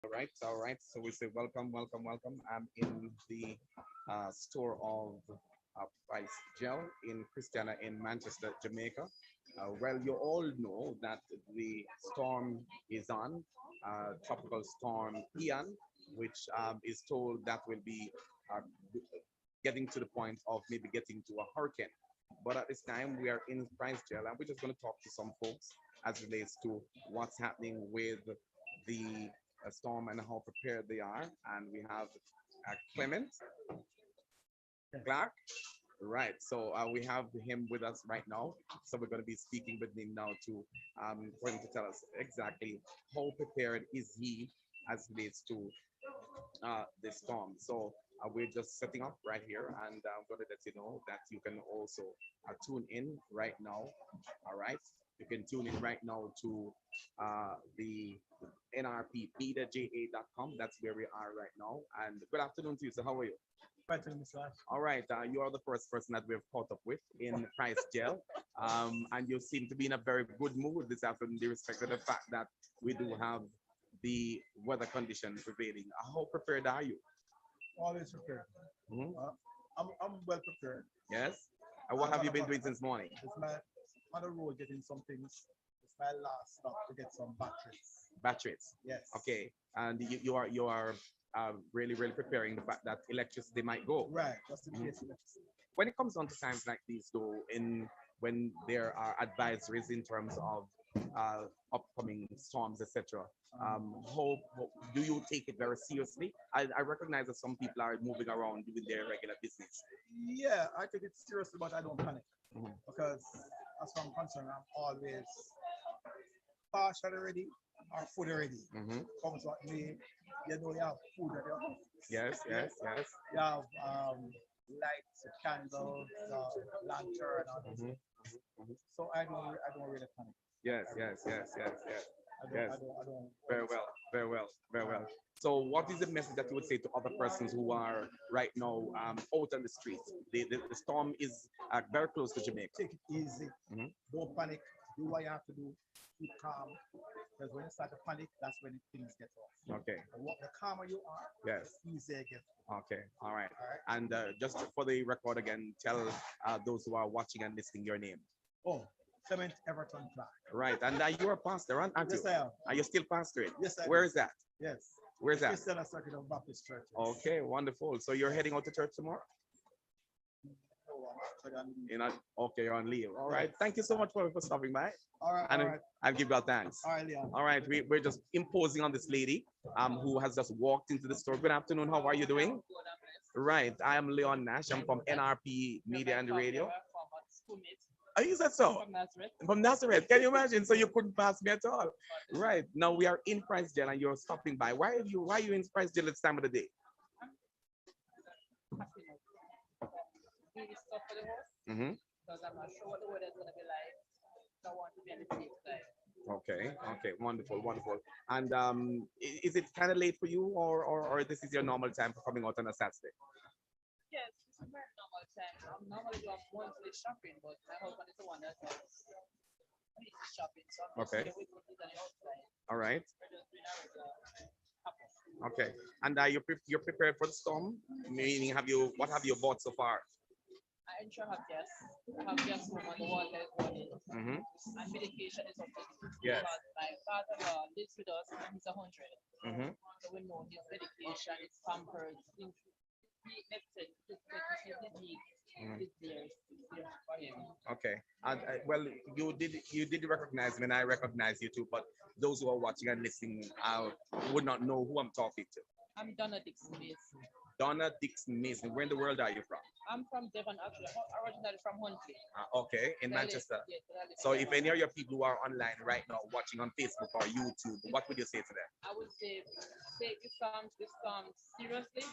All right. So we say welcome, welcome, welcome. I'm in the store of Price Gel in Christiana in Manchester, Jamaica. Well, you all know that the storm is on, tropical storm Ian, which is told that will be uh, getting to the point of maybe getting to a hurricane. But at this time, we are in Price Jail, and we're just going to talk to some folks as relates to what's happening with the storm and how prepared they are. And we have Clement Clark. Right. So we have him with us right now. So we're going to be speaking with him now to for him to tell us exactly how prepared is he as relates to this storm. So we're just setting up right here, and I'm going to let you know that you can also tune in right now. All right, you can tune in right now to the nrpmediaja.com. That's where we are right now. And good afternoon to you. So how are you? Right, Mr. Nash. All right, you are the first person that we've caught up with in Price Jail, and you seem to be in a very good mood this afternoon, in respect to the fact that we do have the weather condition prevailing. How prepared are you? Always prepared. Mhm. I'm well prepared. Yes. And what have you been doing since morning? It's my on the road getting some things. It's my last stop to get some batteries. Batteries. Yes. Okay. And you are really preparing the fact that electricity might go. Right. Just in Mhm. case electricity. When it comes on to times like these, though, in when there are advisories in terms of upcoming storms, etc., how do you take it very seriously? I recognize that some people are moving around doing their regular business. Yeah, I take it seriously, but I don't panic Mhm. because, as far as I'm concerned, I'm always partially ready or fully ready. Mhm. Comes what may, you know, you have food at your house. Yes, yes, yes. You have lights, candles, lantern, and all Mhm. this. So I don't really panic. Yes, yes, yes, yes, yes, I don't, yes. I don't, I don't Very worry. well, very well, very well. So, what is the message that you would say to other persons who are right now out on the streets? The storm is very close to Jamaica. Take it easy. Mhm. Don't panic. Do what you have to do. Keep calm. Because when you start to panic, that's when things get off. Okay. The calmer you are, Yes. the easier it gets. Okay. All right. All right. And just for the record again, tell those who are watching and listening your name. Oh, Clement Everton Clark. Right. And you're a pastor, aren't you? Yes, I am. Are you still pastoring? Yes, I Where do. is that? Yes. Where's that? Christian Circuit of Baptist Churches. Okay, wonderful. So you're heading out to church tomorrow? No, I'm actually on leave. You're not okay, you're on leave. All right. Thank you so much for stopping by. All right, And all right. I'll give you thanks. All right, Leon. All right, we're just imposing on this lady who has just walked into the store. Good afternoon. How are you doing? Right. I am Leon Nash. I'm from NRP Media and Radio. Oh, is that so? From Nazareth. From Nazareth. Can you imagine? So you couldn't pass me at all. Right. Now we are in Price Jail and you're stopping by. Why are you in Price Jail at this time of the day? Really stuff for the house Mm-hmm. because I'm not sure what the weather is going to be like. So I want to be on the safe side. Okay. Okay. Wonderful. Wonderful. And is it kind of late for you, or this is your normal time for coming out on a Saturday? Yes, it's a very normal time. I'm normally do monthly shopping, but my husband is the one that does weekly shopping. So I'm just Okay. here with him on the outside. All right. We're just doing our regular couple. Okay. And you're prepared for the storm? Meaning, what have you bought so far? I ensure I have gas. I have gas home and the water is running. Mm-hmm. And medication is up. Yes. Because my father lives with us and he's 100. Mm-hmm. So we know his medication, his pampers, things. He medicine, his need is there for him. Okay. And well, you did recognize me, and I recognize you too. But those who are watching and listening would not know who I'm talking to. I'm Donna Dixon Mason. Donna Dixon Mason. Where in the world are you from? I'm from Devon, actually, originally from Huntley. Okay, in Manchester. Yes, but I live So in if Devon. any of your people who are online right now watching on Facebook or YouTube, what would you say to them? I would say take this storm seriously,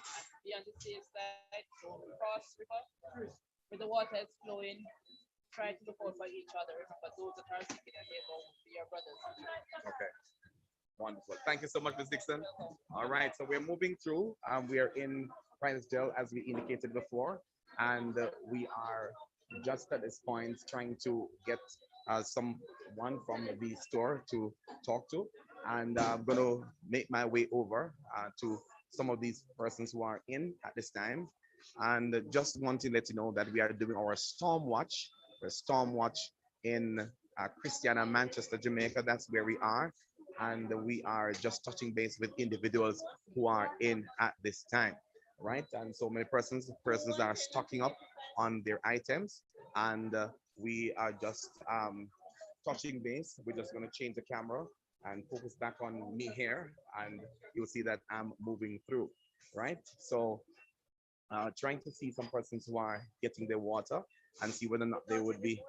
be on the safe side, don't cross river. When the water is flowing, try to look out for each other. Remember, those that are sick in your neighborhood, be your brothers. Okay. Wonderful. Thank you so much, Ms. Dixon. All right, so we're moving through. We are in Price Jail, as we indicated before, and we are just at this point trying to get someone from the store to talk to. and I'm going to make my way over to some of these persons who are in at this time. And just want to let you know that we are doing our storm watch. The storm watch in Christiana, Manchester, Jamaica. That's where we are. And we are just touching base with individuals who are in at this time, right? And so many persons are stocking up on their items, and we are just touching base. We're just going to change the camera and focus back on me here, and you'll see that I'm moving through, right? So trying to see some persons who are getting their water and see whether or not they would be,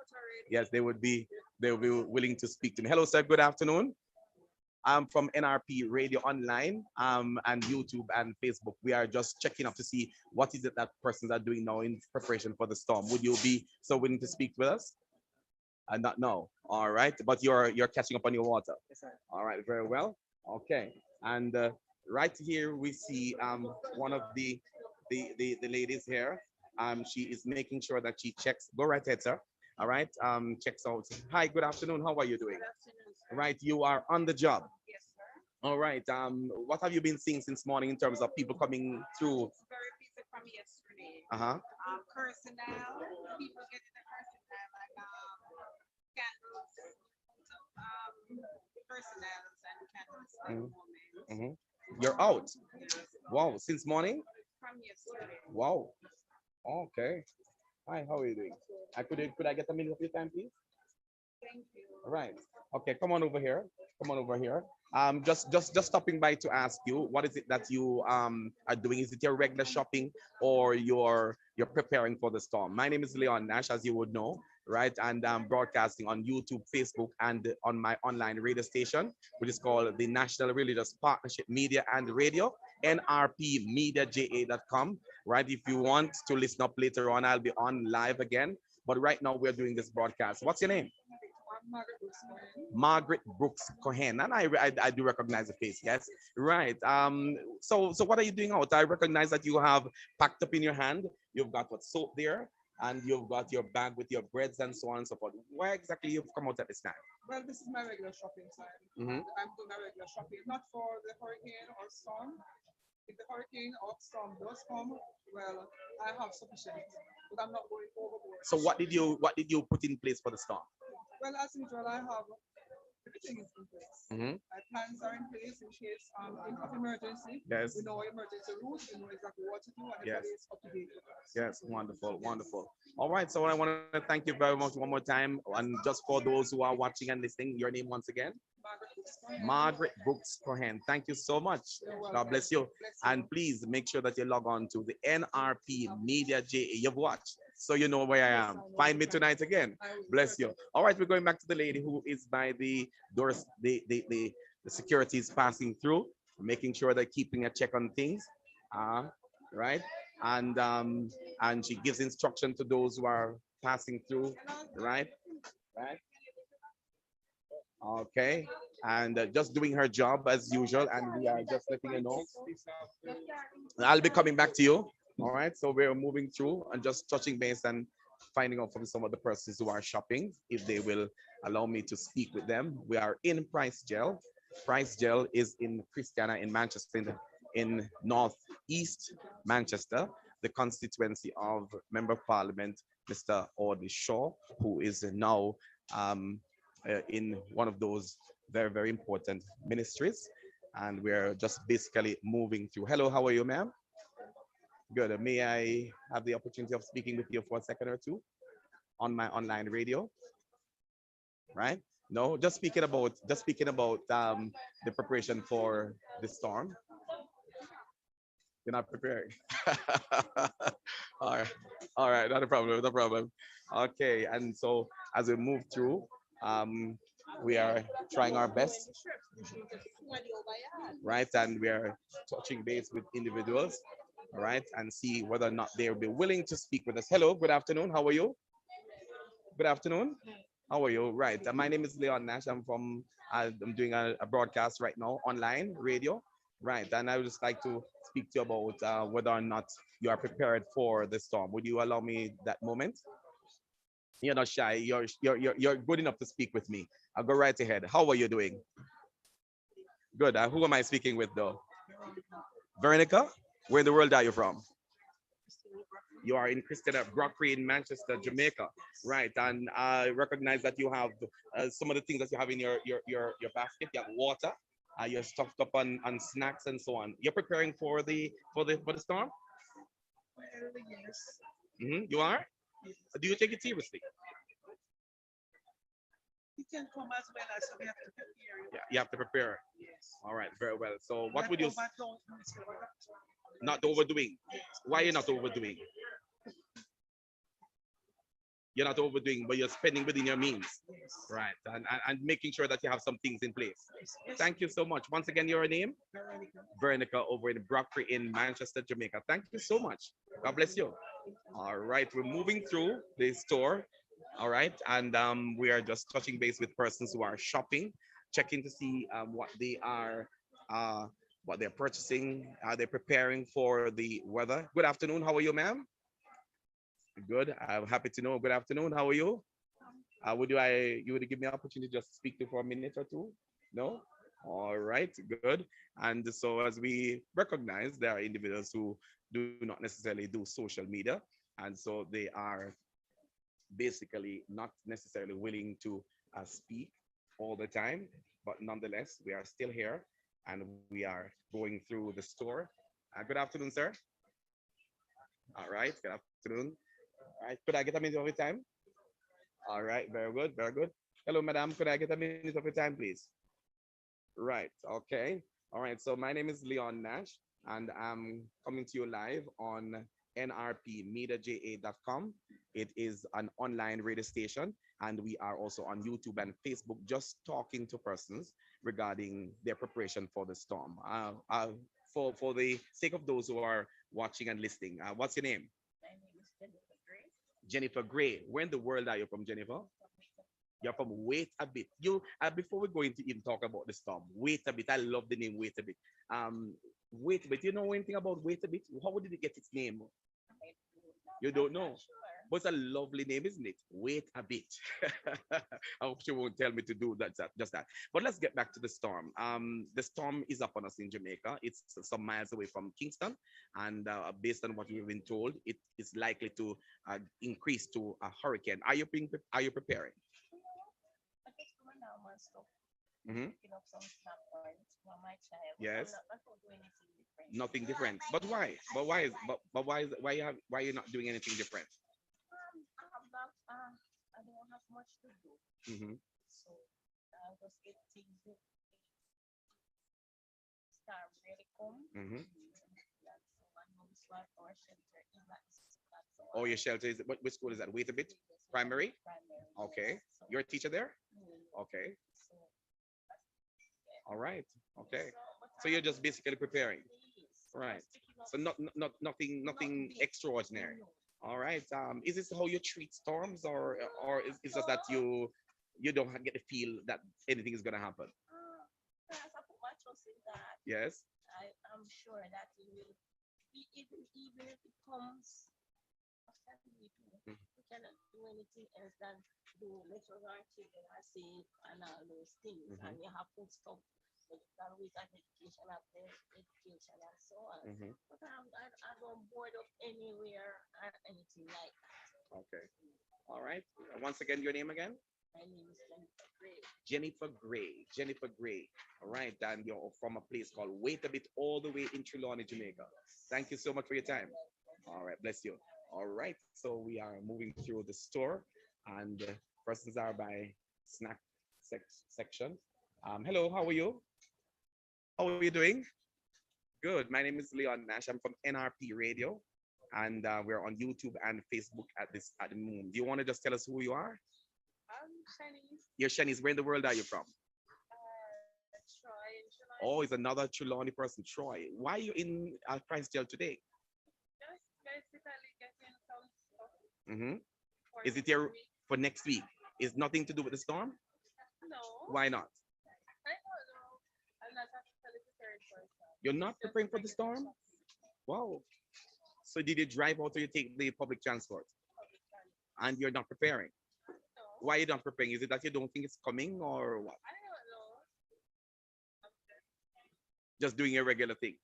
yes, they would be willing to speak to me. Hello, sir. Good afternoon. I'm from NRP Radio Online and YouTube and Facebook. We are just checking up to see what is it that persons are doing now in preparation for the storm. Would you be so willing to speak with us? Not no. All right, but you're catching up on your water. Yes, sir. All right, very well. Okay, and right here we see one of the ladies here. She is making sure that she checks. Go right ahead, sir. All right. Checks out. Hi. Good afternoon. How are you doing? Good afternoon, sir. Right. You are on the job. Yes, sir. All right. What have you been seeing since morning in terms of people coming through? It's very busy from yesterday. Uh-huh. Personnel, people getting the personnel like candles, personnels and candles at the hmm moment. hmm You're out. Yes, Wow. Since morning. from yesterday. Wow. Okay. Hi. How are you doing? Could I get a minute of your time, please? Thank you. All right. Okay. Come on over here. Come on over here. Just stopping by to ask you, what is it that you are doing? Is it your regular shopping, or you're preparing for the storm? My name is Leon Nash, as you would know, right? And I'm broadcasting on YouTube, Facebook, and on my online radio station, which is called the National Religious Partnership Media and Radio, nrpmediaja.com. Right? If you want to listen up later on, I'll be on live again. But right now we're doing this broadcast. What's your name? I'm Margaret Brooks. Margaret Brooks Cohen, and I do recognize the face. Yes, right. So what are you doing out? I recognize that you have packed up in your hand. You've got what soap there, and you've got your bag with your breads and so on and so forth. Why exactly you've come out at this time? Well, this is my regular shopping time. Mm-hmm. I'm doing my regular shopping, not for the hurricane or storm. If the hurricane or storm does come, well, I have sufficient, but I'm not going overboard. So what did you put in place for the storm? Well, as usual, I have everything is in place. Mm-hmm. My plans are in place in case of emergency. Yes. We know our emergency route. We know exactly what to do, and Yes. everybody is up to date with us. Yes, wonderful, wonderful. All right, so I want to thank you very much one more time. And just for those who are watching and listening, your name once again? Margaret Brooks, go ahead. Margaret Brooks Cohen. Thank you so much. You're God welcome. bless you. Bless you. And please make sure that you log on to the NRP Media JA. You've watched, so you know where I am. Find me tonight again. I will. Bless you. All right, we're going back to the lady who is by the doors. The security is passing through, making sure they're keeping a check on things. Right? And she gives instruction to those who are passing through, right? Right? Okay. And just doing her job as usual, and we are just letting you know. I'll be coming back to you. All right. So we're moving through and just touching base and finding out from some of the persons who are shopping if they will allow me to speak with them. We are in Price Gel. Price Gel is in Christiana in Manchester, in northeast Manchester, the constituency of Member of Parliament, Mr. Audley Shaw, who is now in one of those very, very important ministries. And we're just basically moving through. Hello, how are you, ma'am? Good. May I have the opportunity of speaking with you for a second or two on my online radio? Right? No, just speaking about the preparation for the storm. You're not prepared. All right, all right, not a problem, no problem. Okay, and so as we move through, um, we are trying our best, right? And we are touching base with individuals, all right, and see whether or not they'll be willing to speak with us. Hello, good afternoon. How are you? Good afternoon. How are you? Right. My name is Leon Nash. I'm doing a broadcast right now, online radio. Right. And I would just like to speak to you about whether or not you are prepared for the storm. Would you allow me that moment? You're not shy. You're good enough to speak with me. I'll go right ahead. How are you doing? Good. Who am I speaking with though? Veronica? Where in the world are you from? You are in Christiana Brockery in Manchester, Jamaica. Right. And I recognize that you have some of the things that you have in your basket. You have water. You're stocked up on snacks and so on. You're preparing for the storm? Well, yes. You are? Do you take it seriously? It can come as well as we have to prepare. Yeah, you have to prepare. Yes. All right, very well. So what Not would you overdo it. not overdoing? Why you're not overdoing? You're not overdoing, but you're spending within your means. Yes. Right. And making sure that you have some things in place. Yes. Yes. Thank you so much. Once again, your name? Veronica. Veronica over in Brockery in Manchester, Jamaica. Thank you so much. God bless you. All right, we're moving through the store. All right, and we are just touching base with persons who are shopping, checking to see uh, what they're purchasing. Are they preparing for the weather? Good afternoon. How are you, ma'am? Good. I'm happy to know. Good afternoon. How are you? You would give me an opportunity to just speak to you for a minute or two? No? All right, good. And so as we recognize, there are individuals who do not necessarily do social media, and so they are basically not necessarily willing to speak all the time, but nonetheless, we are still here and we are going through the store. Good afternoon, sir. All right, good afternoon. All right, could I get a minute of your time? All right, very good, very good. Hello, madam. Could I get a minute of your time, please? Right, okay. All right, so my name is Leon Nash, and I'm coming to you live on nrpmediaja.com. It is an online radio station, and we are also on YouTube and Facebook, just talking to persons regarding their preparation for the storm. For the sake of those who are watching and listening, what's your name? My name is Jennifer Gray. Jennifer Gray. Where in the world are you from, Jennifer? You're from Wait a Bit. You before we go into even talk about the storm, Wait a Bit. I love the name Wait a Bit. Wait a Bit. You know anything about Wait a Bit? How did it get its name? You don't know. But it's a lovely name, isn't it? Wait a bit. I hope she won't tell me to do just that. But let's get back to the storm. The storm is upon us in Jamaica. It's some miles away from Kingston, and based on what we've been told, it is likely to increase to a hurricane. Are you preparing? I just going out my stuff, Mm-hmm. picking up some snack points for my child. Yes. I'm not doing anything different. Nothing different. But why? Why are you not doing anything different? I don't have much to do, Mm-hmm. so I just get things that start really come. Mm-hmm. That's so I know this one or shelter in that's Oh, your shelter is which school is that? Wait a bit. Primary? primary. Okay. So, You're a teacher there? Okay. so All right. Okay. but So you're just basically preparing. Right. just picking up So nothing extraordinary. All right. Is this how you treat storms, or is it that you don't get the feel that anything is gonna happen? As I put my trust in God, Yes. I am sure that He will. Even if it comes, what can we do? Mm. We cannot do anything else than do lecture our children are safe and all those things. Mhm. And you have to stop that with an education of their education and so on. Mhm. But I don't board up anywhere or anything like that. Okay. All right. Once again, your name again? My name is Jennifer Gray. Jennifer Gray. Jennifer Gray. All right. And you're from a place called Wait a Bit, all the way in Trelawney, Jamaica. Thank you so much for your time. All right. Bless you. All right. So we are moving through the store, and persons are by snack section. Hello. How are you? How are you doing? Good. My name is Leon Nash. I'm from NRP Radio, and we're on YouTube and Facebook at the moment. Do you want to just tell us who you are? I'm Chinese. You're Shanice. Where in the world are you from? Troy in July. Oh, it's another Trelawney person, Troy. Why are you in Christchurch today? Just basically getting some stuff Hmm. for Is it next here week. for next week? Is nothing to do with the storm? No, Why not? I don't know. I'm not actually prepared for it. You're not Just preparing for the regular storm? shopping. Wow. So did you drive out or you take the public transport? Public transport. And you're not preparing? No, Why are you not preparing? Is it that you don't think it's coming or what? I don't know. I'm just Just doing your regular thing.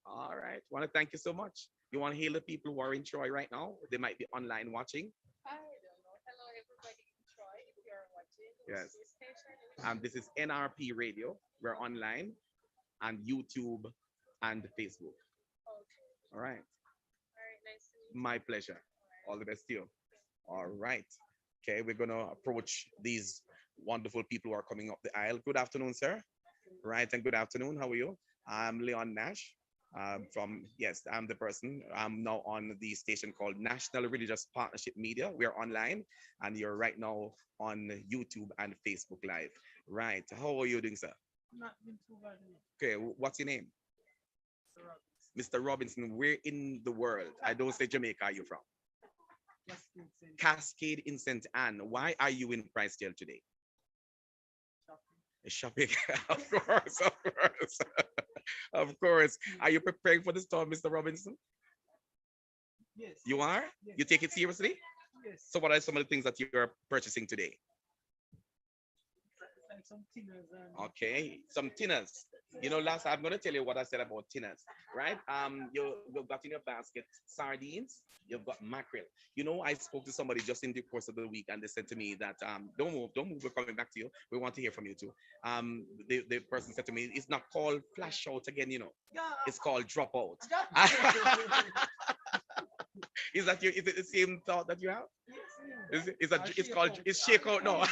All right. Want to thank you so much. You want to hail the people who are in Troy right now? They might be online watching. I don't know. Hello, everybody in Troy. If you're watching Yes. this station. This is NRP Radio. We're online and YouTube and Facebook. Okay. All right. All right. Nice to meet you. My pleasure. All the best to you. All right. Okay, we're gonna approach these wonderful people who are coming up the aisle. Good afternoon, sir. Right, and good afternoon. How are you? I'm Leon Nash. From yes, I'm the person. I'm now on the station called National Religious Partnership Media. We are online, and you're right now on YouTube and Facebook Live. Right. How are you doing, sir? Not been too bad. Okay. What's your name? Mr. Robinson. Where in the world? I don't say Jamaica. Are you from? Cascade in St. Anne. Why are you in Christchurch today? Shopping. Of course, of course. Of course. Are you preparing for the storm, Mr. Robinson? Yes. You are? Yes. You take it seriously? Yes. So what are some of the things that you're purchasing today? Like some tinners and Okay, some tinners. You know, last I'm gonna tell you what I said about tinners, right? You've got in your basket sardines, you've got mackerel. You know, I spoke to somebody just in the course of the week, and they said to me that don't move, we're coming back to you. We want to hear from you too. The person said to me, it's not called flash out again, you know, it's called drop out. Is that you? Is it the same thought that you have? Is that it's called it's shake out? No.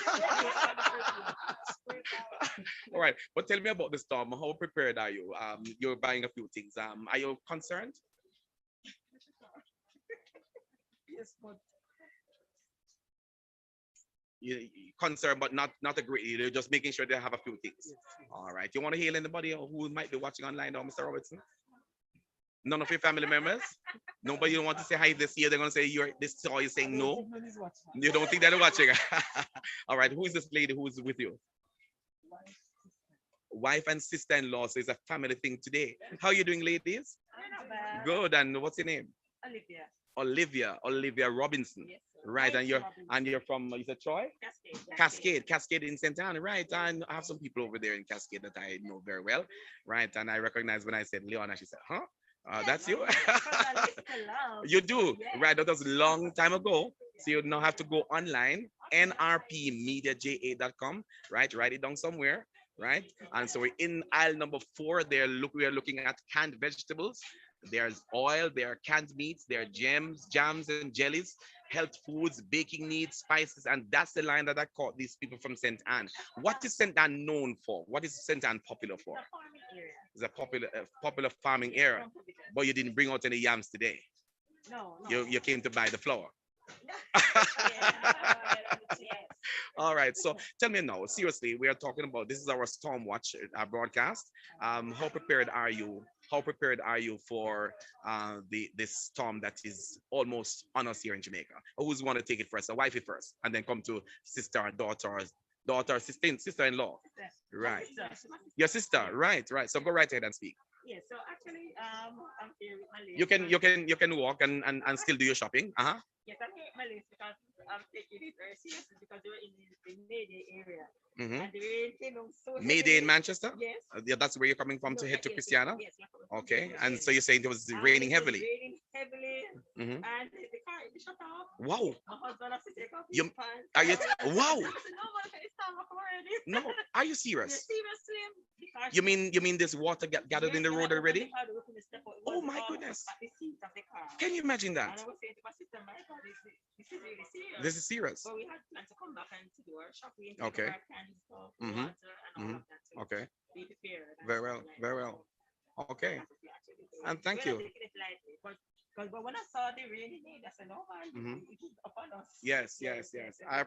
All right, but tell me about the storm. How prepared are you? You're buying a few things. Are you concerned? yes, but You concerned, but not a great. You're just making sure they have a few things. yes, All right. You want to hail anybody who might be watching online now, Mr. Robertson? None of your family members? Nobody you want to say hi this year? They're gonna say you're this or you're saying no. nobody's watching. You don't think they're watching? All right. Who is this lady who is with you? Wife and sister-in-law. So it's a family thing today. How are you doing, ladies? Not bad. Good. And what's your name? Olivia. Olivia Robinson. Yes, sir. Right. And you're from you said Troy? Cascade in St. Anne, right? And I have some people over there in Cascade that I know very well, right? And I recognize when I said Leon, and she said, huh? That's you? You do, right? That was a long time ago. So you now have to go online, nrpmediaja.com, right? Write it down somewhere, right? And so we're in aisle number 4. We are looking at canned vegetables. There's oil, there are canned meats, there are jams and jellies, health foods, baking needs, spices, and that's the line that I caught these people from St. Anne. What is St. Anne known for? What is St. Anne popular for? It's a popular farming area. But you didn't bring out any yams today. No. You came to buy the flour. All right. So tell me now, seriously, we are talking about this is our storm watch broadcast. How prepared are you? How prepared are you for this storm that is almost on us here in Jamaica? Who's want to take it first? A wifey first, and then come to sister, daughter, sister-in-law. Right. Your sister. Right. So go right ahead and speak. Yes, so actually, I'm here with my lady. You can walk and still do your shopping. Yes, I'm here with my lady because I'm taking it very seriously because we're in the Mayday area. Mm-hmm. And the rain came on so Mayday in heavily. Manchester? Yes. Yeah, that's where you're coming from to head to Christiana? Yes, we're coming from Okay, Christiana. and so you're saying it was raining It was heavily. raining heavily, Mhm. and the car is shut off. Wow. My husband has to take off You- his pants. Are you? Wow. I said, no, man, it's time off already. No, are you Yes, serious? seriously. The car You mean this water gathered in the road already? Oh, my goodness. At the seat of the car. Can you imagine And that? I was saying to my sister, my God, this is really serious. This is serious. But we had planned to come back and to do our shopping, Okay. our canned stuff, Mhm. water, and all of that. To Okay. be prepared. and Very well. stuff like Very that. well. Okay. That's what we actually do. And thank We're not you. taking it lightly, but when I saw the rain, I said, no, man, Mhm. it is upon us. Yes. I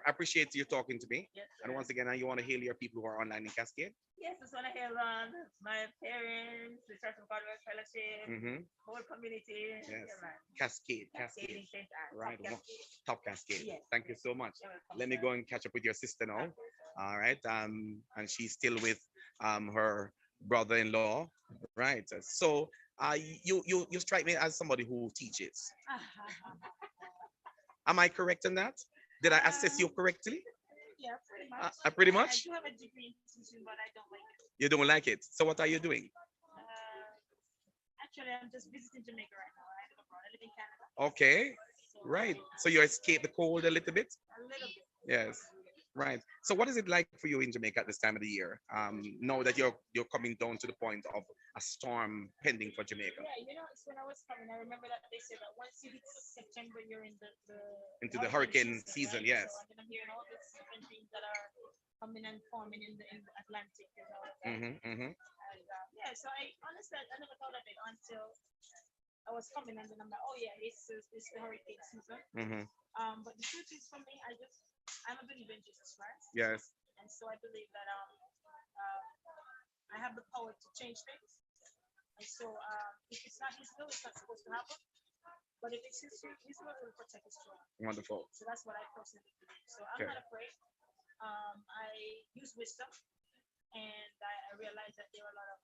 appreciate you talking to me. Yes, And sir. once again, you want to hail your people who are online in Cascade? Yes, I just want to hail on my parents, the Church of God Work Fellowship, Mm-hmm. whole community. Yes. Yeah, man. Cascade. Cascade in St. Anne. Right. Top Cascade. Top Cascade. Yes. Thank you so much. You're welcome, Let me sir. go and catch up with your sister now. All right. And she's still with her brother-in-law. Right. So you strike me as somebody who teaches. Am I correct in that? Did I assess you correctly? Yeah, pretty much. Pretty much? I do have a degree in teaching, but I don't like it. You don't like it. So what are you doing? Actually, I'm just visiting Jamaica right now. I live abroad. I live in Canada. Okay, So right. So you escape the cold a little bit? a little bit. Yes. Right. So what is it like for you in Jamaica at this time of the year? Now that you're coming down to the point of a storm pending for Jamaica Yeah, it's when I was coming. I remember that they said that once you hit September, you're in the into the hurricane hurricane season, season. right? Yes. So, and then I'm hearing all these different things that are coming and forming in the Atlantic and all of that. Mm-hmm, mm-hmm, And yeah, so I honestly I never thought of it until I was coming, and then I'm like, oh yeah, it's the hurricane season. mm-hmm. But the truth is, for me, I'm a believer in Jesus Christ, Yes. and so I believe that I have the power to change things. And so if it's not His will, it's not supposed to happen. But if it's His will will protect His children. Wonderful. So that's what I personally believe. So I'm Okay. not afraid. I use wisdom, and I realize that there are a lot of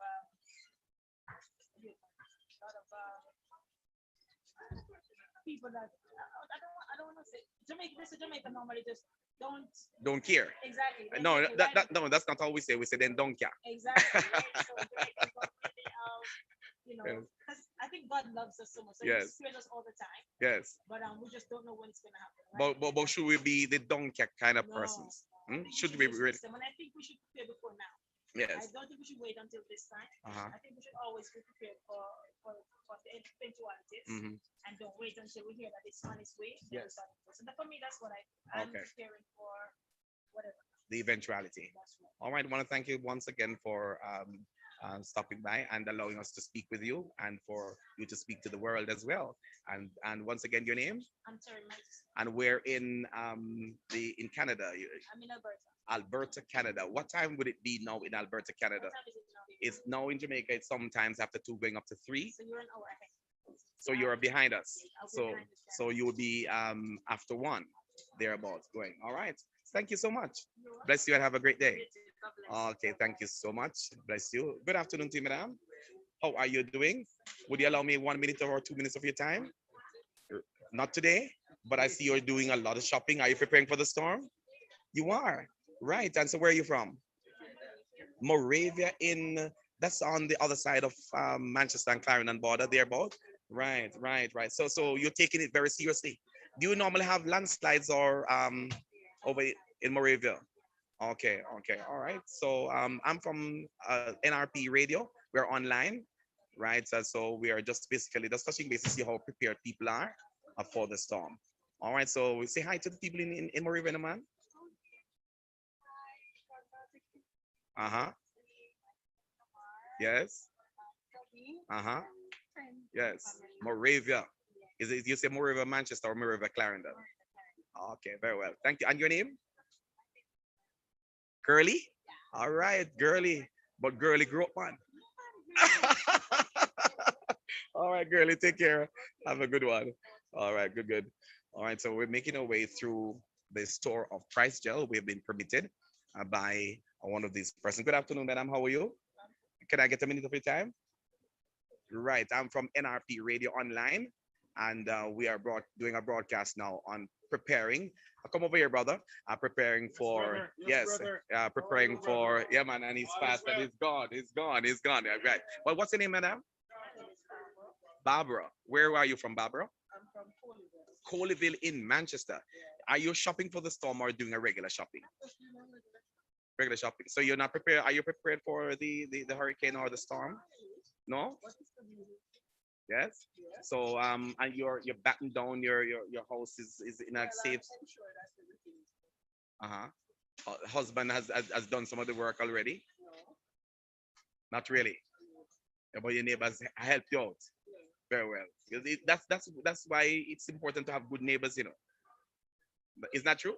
people that I don't want to say Jamaica. They say Jamaica normally just don't Don't care. exactly. They No, say, that, why that no, that's not all we say. We say then don't care. exactly right? So Jamaicans don't really Yes. because I think God loves us so much. So He Yes. spares us all the time, Yes. but we just don't know when it's gonna happen. Right? But should we be the don't care kind of No, persons? I think Should we be use ready? wisdom, and I think we should prepare before now. I Yes. don't think we should wait until this time. Uh-huh. I think we should always be prepared for the eventualities Mm-hmm. and don't wait until we hear that it's on its way. Then we Yes. start to. So that, for me, that's what I'm Okay. preparing for whatever. The eventuality. That's right. All right. I want to thank you once again for stopping by and allowing us to speak with you and for you to speak to the world as well. And once again, your name I'm Terry Manchester. and we're in in Canada, I'm in Alberta. Alberta, Canada. What time would it be now in Alberta, Canada? What time is it now? It's now in Jamaica. It's sometimes after 2 going up to 3. So you're an hour ahead. So you're behind us. I'll be So behind this so guy. you will be after 1 thereabouts going. All right. Thank you so much. You're welcome. Bless you and have a great day. You too. God bless. Okay, thank you so much. Bless you. Good afternoon to you, madam. How are you doing? Would you allow me 1 minute or 2 minutes of your time? Not today, but I see you're doing a lot of shopping. Are you preparing for the storm? You are. Right. And so where are you from? Moravia that's on the other side of Manchester and Clarendon border, thereabout. Right, right, right. So you're taking it very seriously. Do you normally have landslides or over in Moravia? Okay, okay, all right. So I'm from NRP Radio. We're online, right? So we are just basically just touching base to see how prepared people are for the storm. All right. So we say hi to the people in Moravia, man. Uh-huh. Yes. Uh-huh. Yes. Moravia. Is it you say Moravia, Manchester or Moravia, Clarendon? Okay, very well. Thank you. And your name? Girly? All right, girly. But girly grew up on. All right, girly, take care. Have a good one. All right, good, good. All right, so we're making our way through the store of Price Gel. We've been permitted by one of these persons. Good afternoon, madam. How are you? Can I get a minute of your time? Right, I'm from NRP Radio Online, and we are doing a broadcast now on preparing. Come over here, brother. Preparing for brother. Yes, yes, brother. preparing for yeah, man. And he's fast, and he's gone. He's gone. He's gone. Yeah, right. Well, what's your name, madam? Barbara. Where are you from, Barbara? I'm from Coleyville. Coleyville in Manchester. Are you shopping for the storm or doing a regular shopping? Regular shopping. So you're not prepared. Are you prepared for the hurricane or the storm? No. What is the music? Yes. Yes. So and you're batting down your house is in a Well, safe. I'm sure that everything is Husband has done some of the work already. no. Not really. Yeah, but your neighbors helped you out very well. Because that's why it's important to have good neighbors. But is that true?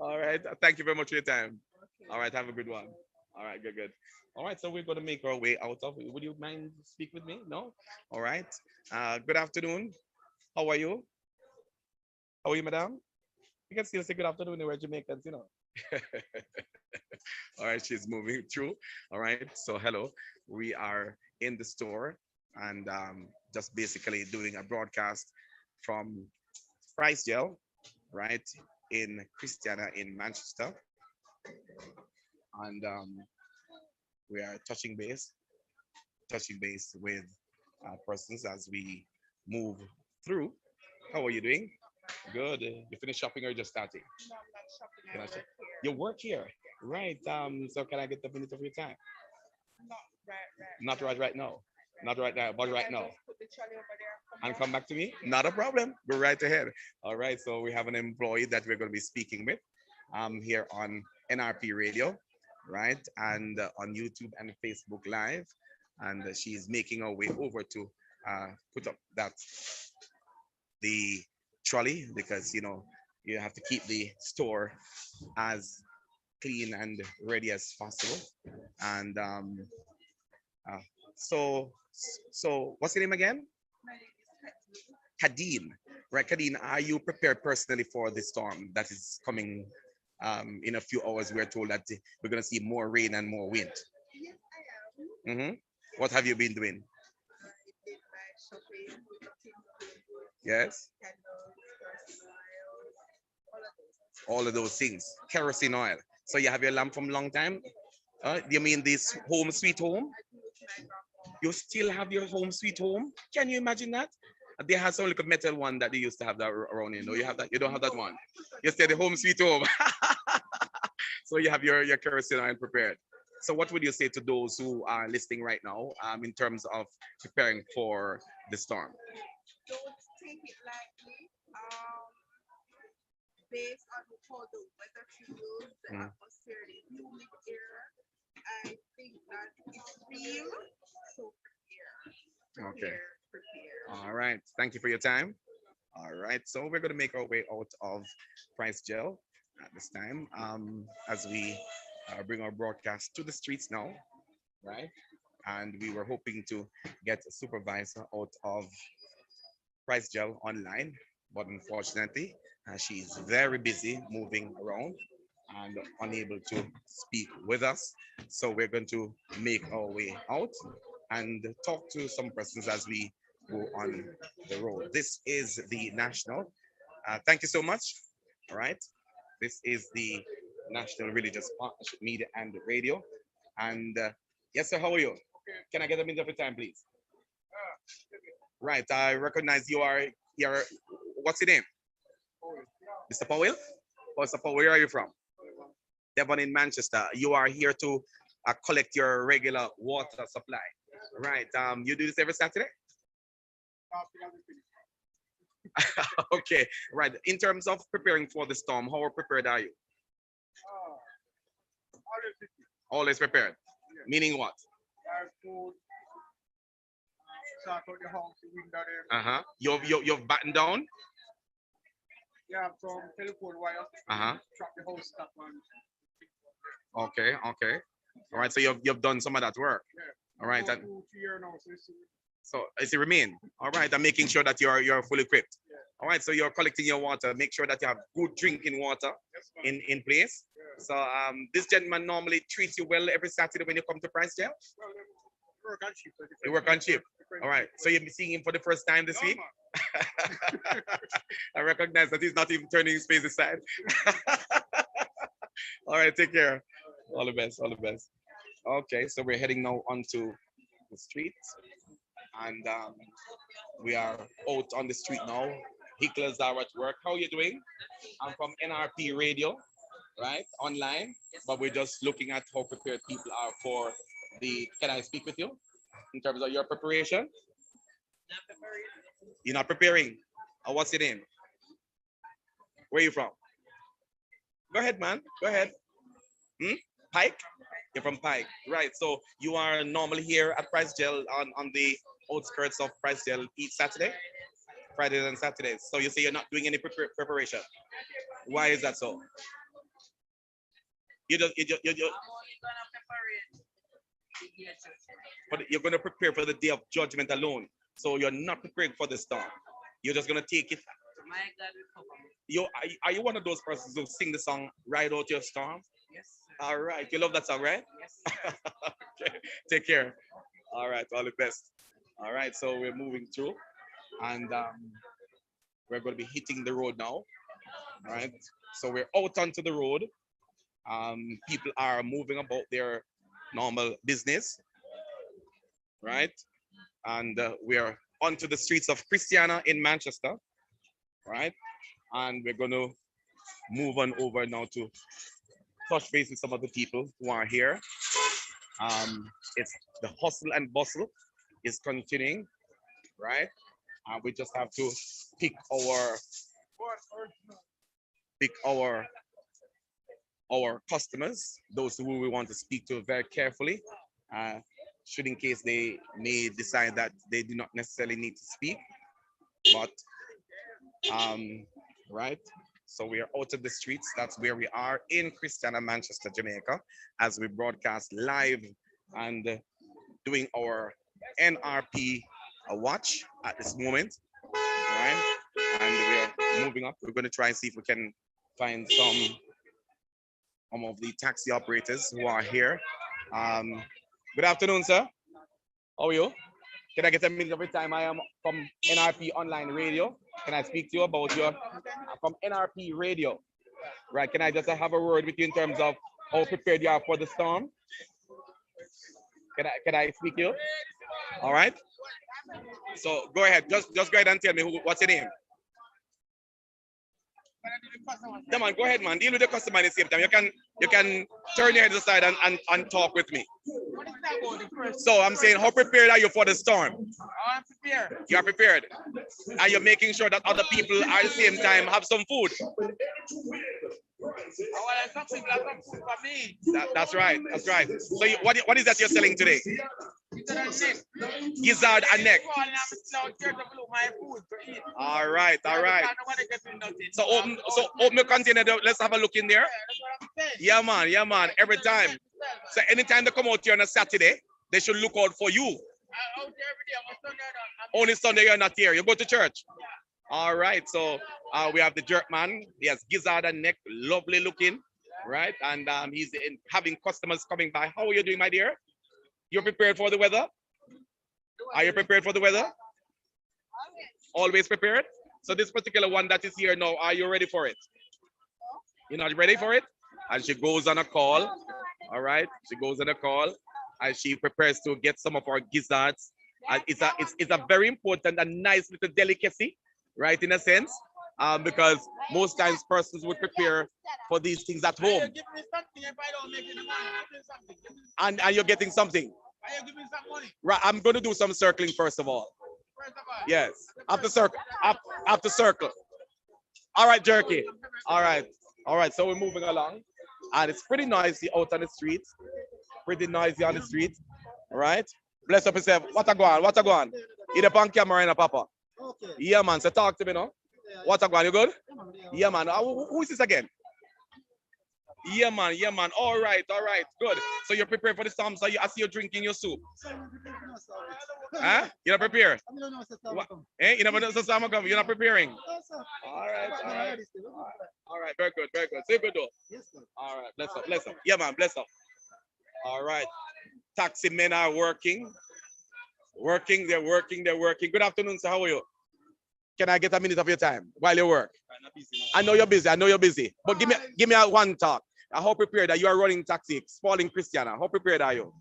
All right. Thank you very much for your time. Okay. All right. Have a good one. All right. Good. Good. All right. So we're gonna make our way out of. Would you mind speak with me? No. All right. Good afternoon. How are you? How are you, madam? You can still say good afternoon. We're Jamaicans. All right. She's moving through. All right. So hello. We are in the store and just basically doing a broadcast from Price Gel, right in Christiana in Manchester, and we are touching base touching base with persons as we move through. How are you doing? Good. You finished shopping or just starting? No, I'm not shopping. You're I not work shop- here. You work here, right? So can I get a minute of your time? Not Not right. right now. Not right now, but Can right I now. just put the trolley over there And and come back to me? Not a problem. Go right ahead. All right. So we have an employee that we're going to be speaking with here on NRP Radio, right? And on YouTube and Facebook Live. And she's making her way over to put up the trolley because, you have to keep the store as clean and ready as possible. And uh, so, so what's your name again? My name is Sept. Kadeen, right? Kadeen, are you prepared personally for the storm that is coming in a few hours? We're told that we're going to see more rain and more wind. Yes, I am. Hmm. What have you been doing? I did my shopping with the things Yes, candles, personal oils, all of those. all of those things. Kerosene oil. So you have your lamp from long time? Do you mean this home sweet home? I do with my grandma. You still have your home sweet home? Can you imagine that? They have some little metal one that they used to have that around. You have that. You don't have that one. You stay the home sweet home. So you have your kerosene oil prepared. So what would you say to those who are listening right now in terms of preparing for the storm? Don't take it lightly. Based on how the weather feels, the Mm. atmosphere, the humid air, I think that it's real. So prepare, Okay. prepare. All right. Thank you for your time. All right. So we're going to make our way out of Price Gel at this time as we bring our broadcast to the streets now, right? And we were hoping to get a supervisor out of Price Gel online, but unfortunately, she's very busy moving around and unable to speak with us. So we're going to make our way out and talk to some persons as we go on the road. This is the national. Thank you so much. All right. This is the National Religious Partnership Media and Radio. And yes, sir, how are you? Can I get a minute of your time, please? Right. I recognize you are here. What's your name? Mr. Powell? Oh, Mr. Powell, where are you from? Devon in Manchester. You are here to collect your regular water supply. Right. You do this every Saturday? Okay. Right. In terms of preparing for the storm, how prepared are you? Always prepared. Meaning what? Start out the house, the window there. Uh-huh. You've battened down? You have some telephone wires. Uh-huh. Trap the house stuff on. Okay, okay. All right, so you've done some of that work. Yeah. All right. Go And 2 3 years now, so it's so it's a remain. All right, I'm making sure that you're fully equipped. Yeah. All right, so you're collecting your water. Make sure that you have good drinking water yes, man. in place. Yeah. So this gentleman normally treats you well every Saturday when you come to Price Jail. Well, they work on cheap. You work on cheap. All right, so you'll be seeing him for the first time this week. I recognize that he's not even turning his face aside. All right, take care. All the best, all the best. Okay, so we're heading now onto the street, and we are out on the street now. Hicklers are at work. How are you doing? I'm from NRP Radio, right, online, but we're just looking at how prepared people are for the. Can I speak with you in terms of your preparation? You're not preparing. What's your name? Where are you from? Go ahead, man. Go ahead. Pike? You're from Pike. Right. So you are normally here at Price Gel on the outskirts of Price Gel each Saturday? Fridays and Saturdays. So you say you're not doing any preparation. Why is that so? But you're going to prepare for the day of judgment alone. So you're not preparing for the storm. You're just going to take it. My God will cover me. Are you one of those persons who sing the song Ride Out Your Storm? Yes. All right. You love that song, right? Yes. Okay. Take care. All right. All the best. All right. So we're moving through and we're going to be hitting the road now. All right. So we're out onto the road. People are moving about their normal business. right? And we are onto the streets of Christiana in Manchester, right? And we're going to move on over now to touch base with some of the people who are here. It's the hustle and bustle is continuing, right? We just have to pick our pick our customers, those who we want to speak to very carefully, uh, should in case they may decide that they do not necessarily need to speak, but right. So we are out of the streets. That's where we are in Christiana, Manchester, Jamaica, as we broadcast live and doing our NRP watch at this moment, right? And we are moving up. We're going to try and see if we can find some of the taxi operators who are here. Good afternoon, sir. How are you? Can I get a minute of your time? I am from NRP Online Radio. Can I speak to you about your from NRP Radio? Right. Can I just have a word with you in terms of how prepared you are for the storm? Can I speak to you? All right. So go ahead. Just go ahead and tell me what's your name. Yeah, man, go ahead, man. Deal with the customer at the same time. You can turn your head aside and talk with me. So I'm saying, how prepared are you for the storm? I'm prepared. You are prepared. Are you making sure that other people at the same time have some food? Something like some food for me. That's right. That's right. So what is that you're selling today? Gizzard and neck. All right. All right. So open the container. Let's have a look in there. Yeah, man. Yeah, man. Every time. So anytime they come out here on a Saturday, they should look out for you. Only Sunday you're not here. You go to church. All right. So we have the jerk man. He has gizzard and neck, lovely looking, right? And he's having customers coming by. How are you doing, my dear? You're prepared for the weather? Are you prepared for the weather? Always prepared? So this particular one that is here now, are you ready for it? You're not ready for it? And she goes on a call. All right. She goes on a call and she prepares to get some of our gizzards. It's a very important and nice little delicacy, right? In a sense, because most times persons would prepare for these things at home. And you're getting something. Right. I'm going to do some circling first of all. Yes. After circle. All right, jerky. All right. All right. So we're moving along. And it's pretty noisy out on the streets. Pretty noisy on the streets. All right. Bless up yourself. What a go on? What a go on? You the on camera in a papa. Okay. Yeah, man. So talk to me now. What a go on? You good? Yeah, man. Who is this again? Yeah, man. Yeah, man. All right. All right. Good. So you're prepared for the storm. So I see you drinking your soup. Huh? You're not prepared? Eh? You never know the storm come. You're not preparing? All right. All right. All right. Very good. Very good. Say good though. All right. Bless up. Bless up. Yeah, man. Bless up. All right. Taxi men are working. Working. They're working. They're working. Good afternoon, sir. How are you? Can I get a minute of your time while you work? I know you're busy. I know you're busy. But give me a one talk. How prepared are you? Are running taxi, Spalding Christiana. How prepared are you?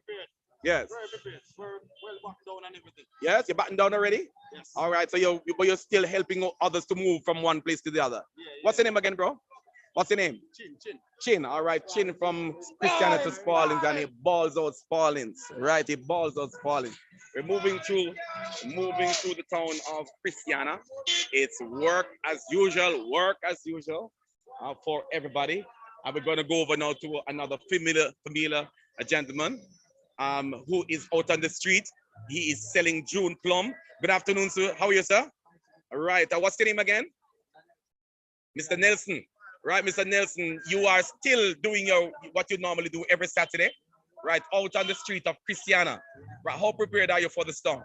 Prepared. Yes. Very prepared. We're well backed down and everything. Yes, you're batting down already? Yes. All right. So you're still helping others to move from one place to the other. Yeah, yeah. What's your name again, bro? What's your name? Chin. All right. Chin from Christiana to Spalding, and he balls out Spaldings. Right. He balls out Spaldings. We're moving through the town of Christiana. It's work as usual for everybody. And we're going to go over now to another familiar gentleman who is out on the street. He is selling June plum. Good afternoon, sir. How are you, sir? All right. What's your name again? Mr. Nelson. Right, Mr. Nelson, you are still doing what you normally do every Saturday, right? Out on the street of Christiana. Right, how prepared are you for the storm?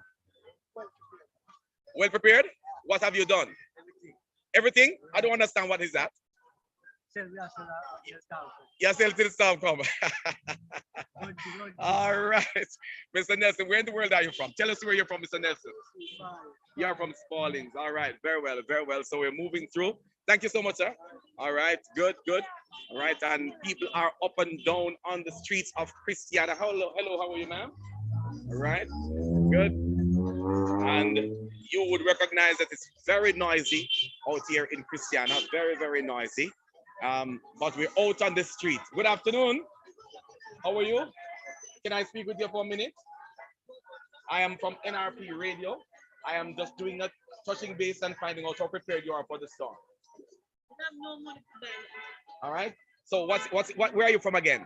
Well prepared? What have you done? Everything? I don't understand. What is that? Yes, till the storm come. All right. Mr. Nelson, where in the world are you from? Tell us where you're from, Mr. Nelson. You're from Spaldings. All right. Very well. Very well. So we're moving through. Thank you so much, sir. All right. Good. All right. And people are up and down on the streets of Christiana. Hello. How are you, ma'am? All right, good. And you would recognize that it's very noisy out here in Christiana, very, very noisy. But we're out on the street. Good afternoon. How are you? Can I speak with you for a minute? I am from NRP Radio. I am just doing a touching base and finding out how prepared you are for the storm. We have no money to buy it. All right. So where are you from again?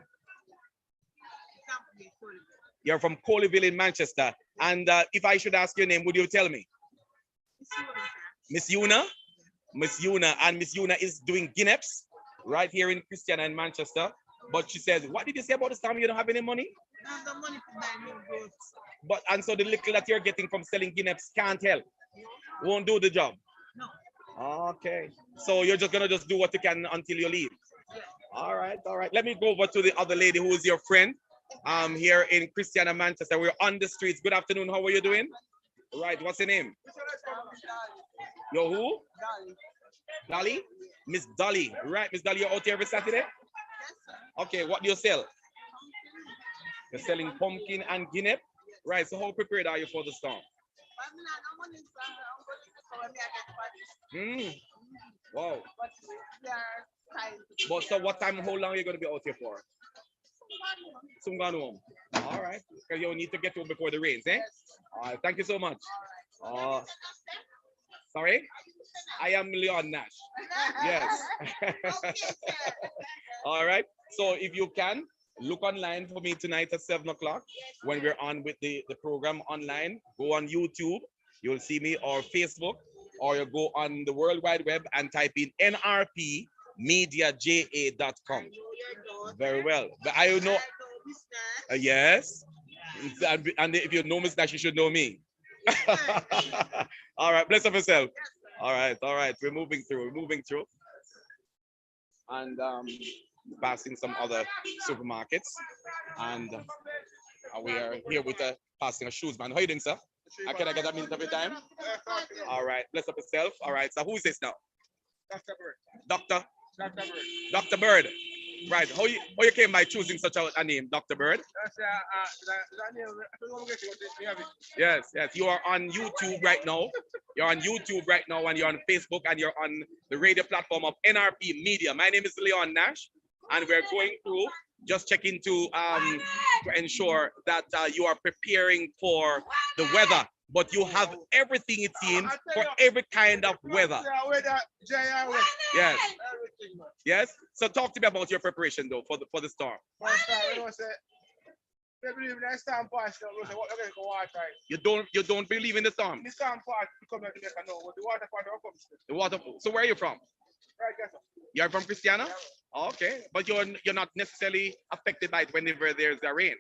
You're from Coleyville in Manchester. And if I should ask your name, would you tell me? Miss Yuna? Miss Yuna. And Miss Yuna is doing Guineps right here in Christiana in Manchester. But she says, what did you say about the storm? You don't have any money? I have the money to buy new goods. But and so the little that you're getting from selling Guineps can't help. Won't do the job. No. Okay. So you're just gonna do what you can until you leave. Yeah. All right, all right. Let me go over to the other lady who is your friend. Here in Christiana, Manchester. We're on the streets. Good afternoon. How are you doing? Right. What's your name? Yo, who? Dolly. Miss Dolly. Right, Miss Dolly. You're out here every Saturday. Okay. What do you sell? You're selling pumpkin and guinea. Right. So how prepared are you for the storm? Wow. But so what time? How long are you going to be out here for? Soon gone home. All right. Because you need to get home before the rains, eh? All right. Thank you so much. Sorry? I am Leon Nash. Yes. All right. So if you can, look online for me tonight at 7 o'clock when we're on with the program online. Go on YouTube. You'll see me, or Facebook, or you go on the World Wide Web and type in nrpmediaja.com. Very well. But I know. Yes. And if you know Miss Nash, you should know me. All right. Bless up yourself. All right. All right. We're moving through. We're moving through. And passing some other supermarkets. And we are here with passing a shoes man. How you doing, sir? Can I get a minute of your time? All right. Bless up yourself. All right. So who is this now? Dr. Bird. Doctor? Dr. Bird. Dr. Bird. Right. How you came by choosing such a name, Dr. Bird? Yes, yes. You are on YouTube right now. You're on YouTube right now, and you're on Facebook, and you're on the radio platform of NRP Media. My name is Leon Nash, and we're going through just checking to ensure that you are preparing for the weather. But you have everything, it seems, for every kind of weather. Yes. Yes. So talk to me about your preparation, though, for the storm. You don't believe in the storm. The water. So where are you from? You're from Christiana? Okay, but you're not necessarily affected by it whenever there's a rain.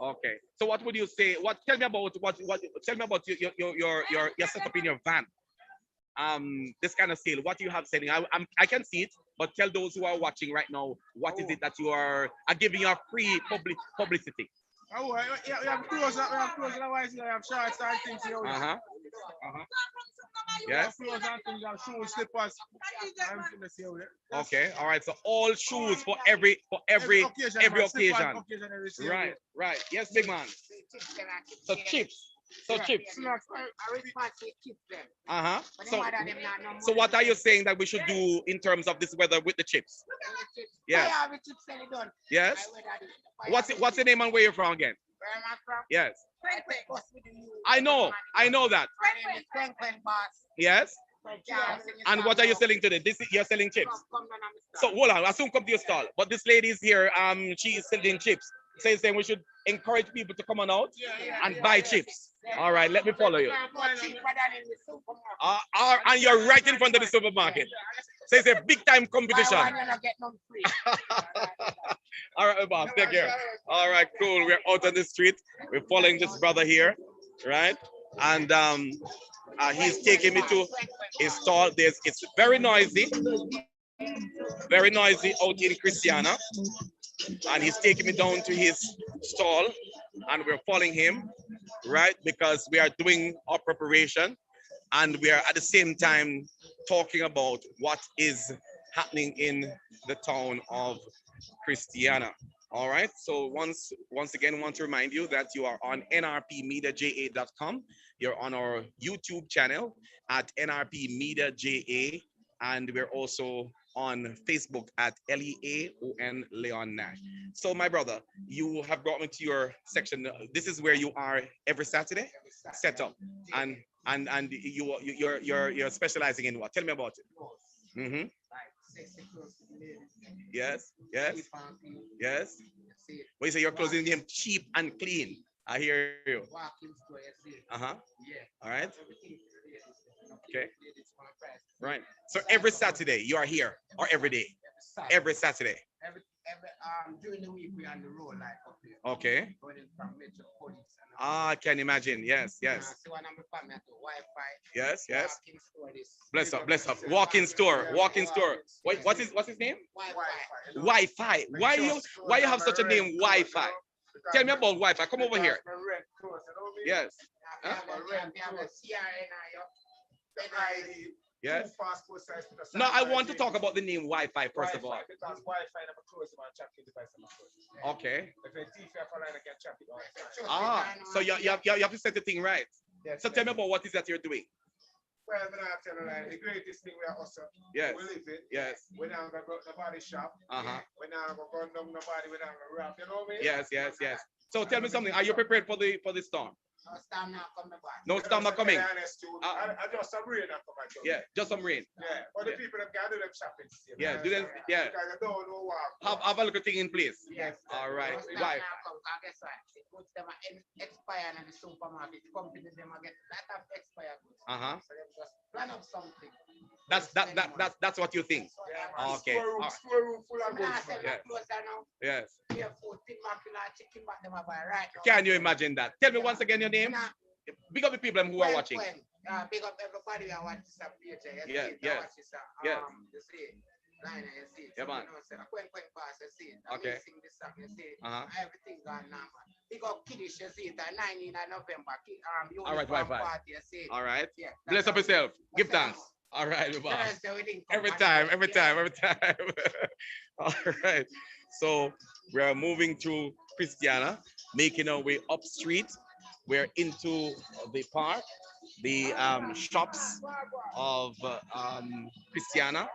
Okay. So what would you say? Tell me about your setup in your van. This kind of sale. What do you have selling? I can see it, but tell those who are watching right now, what is it that you are giving you a free publicity? Oh, we have clothes, otherwise we have shorts and things here. Yes. Clothes and things, shoes, slippers. Okay, all right. So all shoes for every occasion. Right, right. Yes, big man. So chips. So chips. So what are you saying that we should do in terms of this weather with the chips? Yes. Yes. What's the name and where you're from again? Where am I from? Yes. I I know that. Yes. And what are you selling today? You're selling chips. So hold on, I'll soon come to your stall. But this lady is here, she is selling chips. Saying we should encourage people to come on out and buy chips. All right, let me follow you. And you're right in front of the supermarket. So it's a big time competition. All right, boss, take care. All right, cool. We're out on the street. We're following this brother here, right? And he's taking me to his stall. It's very noisy out in Christiana. And he's taking me down to his stall, and we're following him, right? Because we are doing our preparation, and we are at the same time talking about what is happening in the town of Christiana. All right. So once again, want to remind you that you are on nrpmediaja.com. You're on our YouTube channel at nrpmediaja, and we're also on Facebook at Leon Leon Nash. So my brother, you have brought me to your section. This is where you are every Saturday, set up, and you're specializing in what? Tell me about it. Mm-hmm. Yes, yes, yes. When you say your clothing game cheap and clean, I hear you. Uh-huh. All right. Okay. Right. So every Saturday you are here, or every day? Every Saturday. During the week we on the road like up here. Okay. Going from Metropolis. Ah, I can imagine. Yes, yes. So when I'm family at the Wi-Fi. Yes, yes. Walking store this. Bless up, bless up. Walk-in store, walk-in store. What's his name? Wi-Fi. Wi-Fi. Why you have such a name, Wi-Fi? Tell me about Wi-Fi. Come over here. Yes. Huh? Yes. No, I want to talk about the name Wi-Fi first of all. Okay. Ah, so you have to set the thing right. So tell me about what is that you're doing. Well, I'm gonna tell you like the greatest thing we are also. Yes. We live it. Yes. We don't go to the body shop. Uh-huh. We don't go down nobody. We don't go rap. You know what I mean? Yes, yes, yes. So tell me something. Are you prepared for the storm? No storm not coming back. No storm not coming. I just some rain not coming. Yeah, just some rain. Yeah. But the people that can do them shopping. Yeah, do them. Yeah. Because you don't know what. Have a little thing in place. Yes. All right. Why? Why? Guess what? The goods them expire in the supermarket. Companies them get lot of expired goods. Uh-huh. So they just plan up something. That's what you think. Yeah, Okay. Store room full of goods. Yeah. Yes. Yeah, food, chicken back them buy right now. Can you imagine that? Tell me once again your name. Big up the people who are watching. Big up everybody who watches this page. Yeah, yes. Yes. Yes. You see, line you see. Yeah, man. When pass, you see. Okay. Sing this song, you see. Uh-huh. Everything gone now, man. Big up Kiddish, you see. 19th of November. All right, Wi-Fi. Party, you see. All right. Yeah. Bless up yourself. Give thanks. All right, every time. All right. So we are moving through Christiana, making our way up street. We're into the park, the shops of Christiana,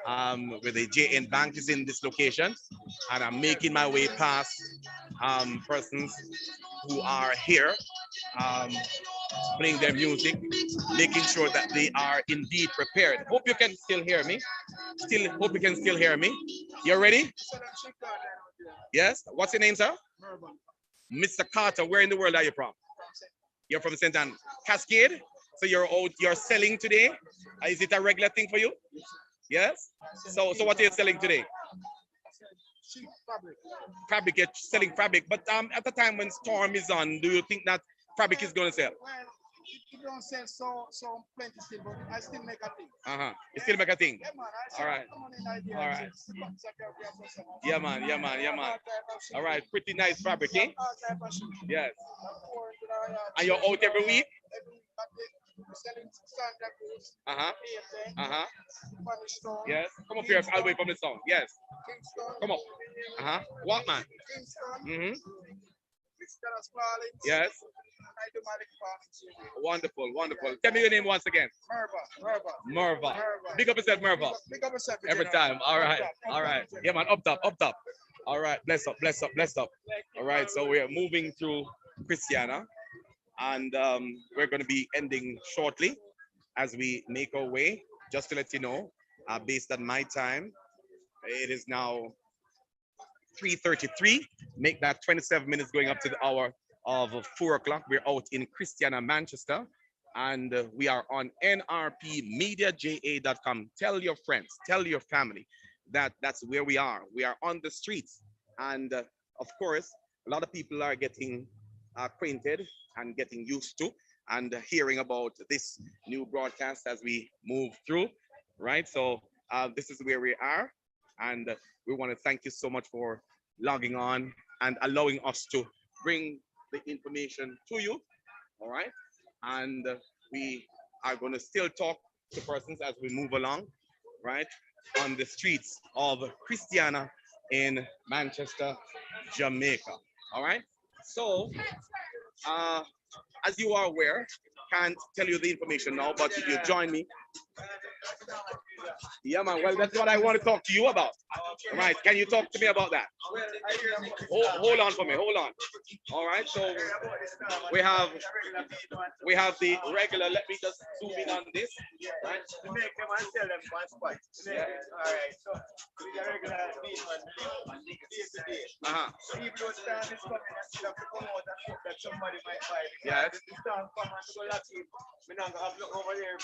where the JN Bank is in this location. And I'm making my way past persons who are here playing their music, making sure that they are indeed prepared. Hope you can still hear me. Hope you can still hear me. You ready? Yes. What's your name, sir? Mr. Carter. Where in the world are you from? You're from St. Anne. Cascade. So you're selling today. Is it a regular thing for you? Yes. So what are you selling today? Fabric. You're selling fabric. But at the time when storm is on, do you think that fabric is going to sell? Well, it don't sell so plenty still, but I still make a thing. Uh-huh. You still make a thing? Yeah, man. All right. All right. Yeah, man. All right. Pretty nice fabric, eh? Yes. And you're out every week? Uh-huh. Uh-huh. Yes. Come up here. I'll wait for the song. Yes. Come up. Uh-huh. What, man? Mm-hmm. Yes. Wonderful. Tell me your name once again. Merva. Big up yourself, Merva. Every time. All right. Yeah, man. Up top. All right. Bless up. All right. So we are moving through Christiana, and we're going to be ending shortly as we make our way. Just to let you know, based on my time, it is now 3:33. Make that 27 minutes going up to the hour of 4 o'clock. We're out in Christiana, Manchester, and we are on nrpmediaja.com. Tell your friends, tell your family that that's where we are. We are on the streets, and of course, a lot of people are getting acquainted and getting used to and hearing about this new broadcast as we move through, right? So this is where we are, and we want to thank you so much for logging on and allowing us to bring the information to you, all right? And we are going to still talk to persons as we move along, right? On the streets of Christiana, in Manchester, Jamaica. All right. So, uh, as you are aware, can't tell you the information now, but if you join me, yeah, man. Well, that's what I want to talk to you about. All right. Can you talk to me about that? Hold on for me. Hold on. All right. So we have we have the regular. Let me just zoom in on this. Right. To make them and tell them one spot. Yeah. All right. So with the regular Leaon, day to day. Uh-huh. So even though storm is coming, I still have to come out and hope that somebody might buy it. Yes. If the storm come and go lucky, we're not gonna have look over there.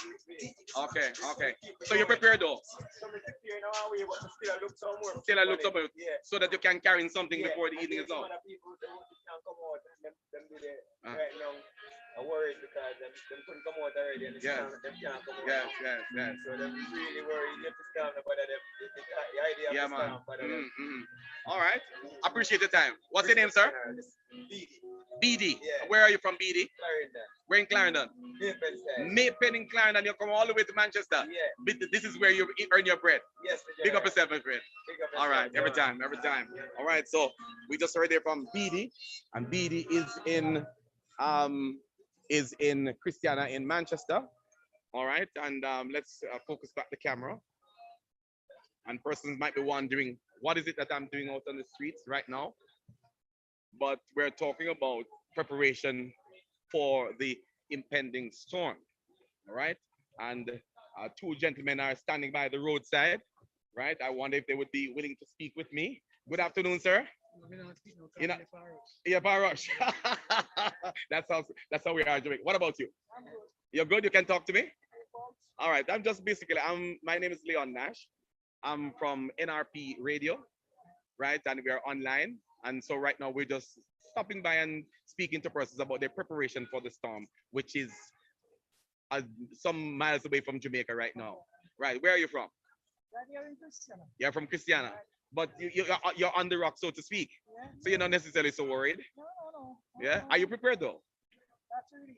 Okay. Okay. So you're prepared though. So we sit here in our way, but we still look somewhere. Still I look up Yeah. so that you can carry in something Yeah, before the and evening is there's some out. other people that can come out and them do the Uh. right now. I'm worried because them couldn't come out already and Yes. them can't come out. Yes. Yes. Yes. So them really worried if the storm about them. The idea of Yeah, the man. storm about them. All right. Appreciate the time. What's your name, sir? BD. Yeah. Where are you from, BD? Clarendon. We're in Clarendon. Maypen side. Maypen in Clarendon. You come all the way to Manchester. Yeah. This is where you earn your bread. Yes. Big up yourself, my friend. Big up All right. yourself. Every time. All right. So we just heard there from BD, and BD is in Christiana in Manchester. All right. And let's focus back the camera. And persons might be wondering, what is it that I'm doing out on the streets right now? But we're talking about preparation for the impending storm. All right. And two gentlemen are standing by the roadside. Right. I wonder if they would be willing to speak with me. Good afternoon, sir. You know, yeah, Baruch. that's how we are doing. What about you? You're good. You can talk to me. All right. My name is Leon Nash. I'm from NRP Radio, right? And we are online. And so right now we're just stopping by and speaking to persons about their preparation for the storm, which is some miles away from Jamaica right now. Right. Where are you from? Right here in Christiana. You're from Christiana. But you're on the rock, so to speak. Yeah. So you're not necessarily so worried. No. Yeah. Are you prepared though? That's really.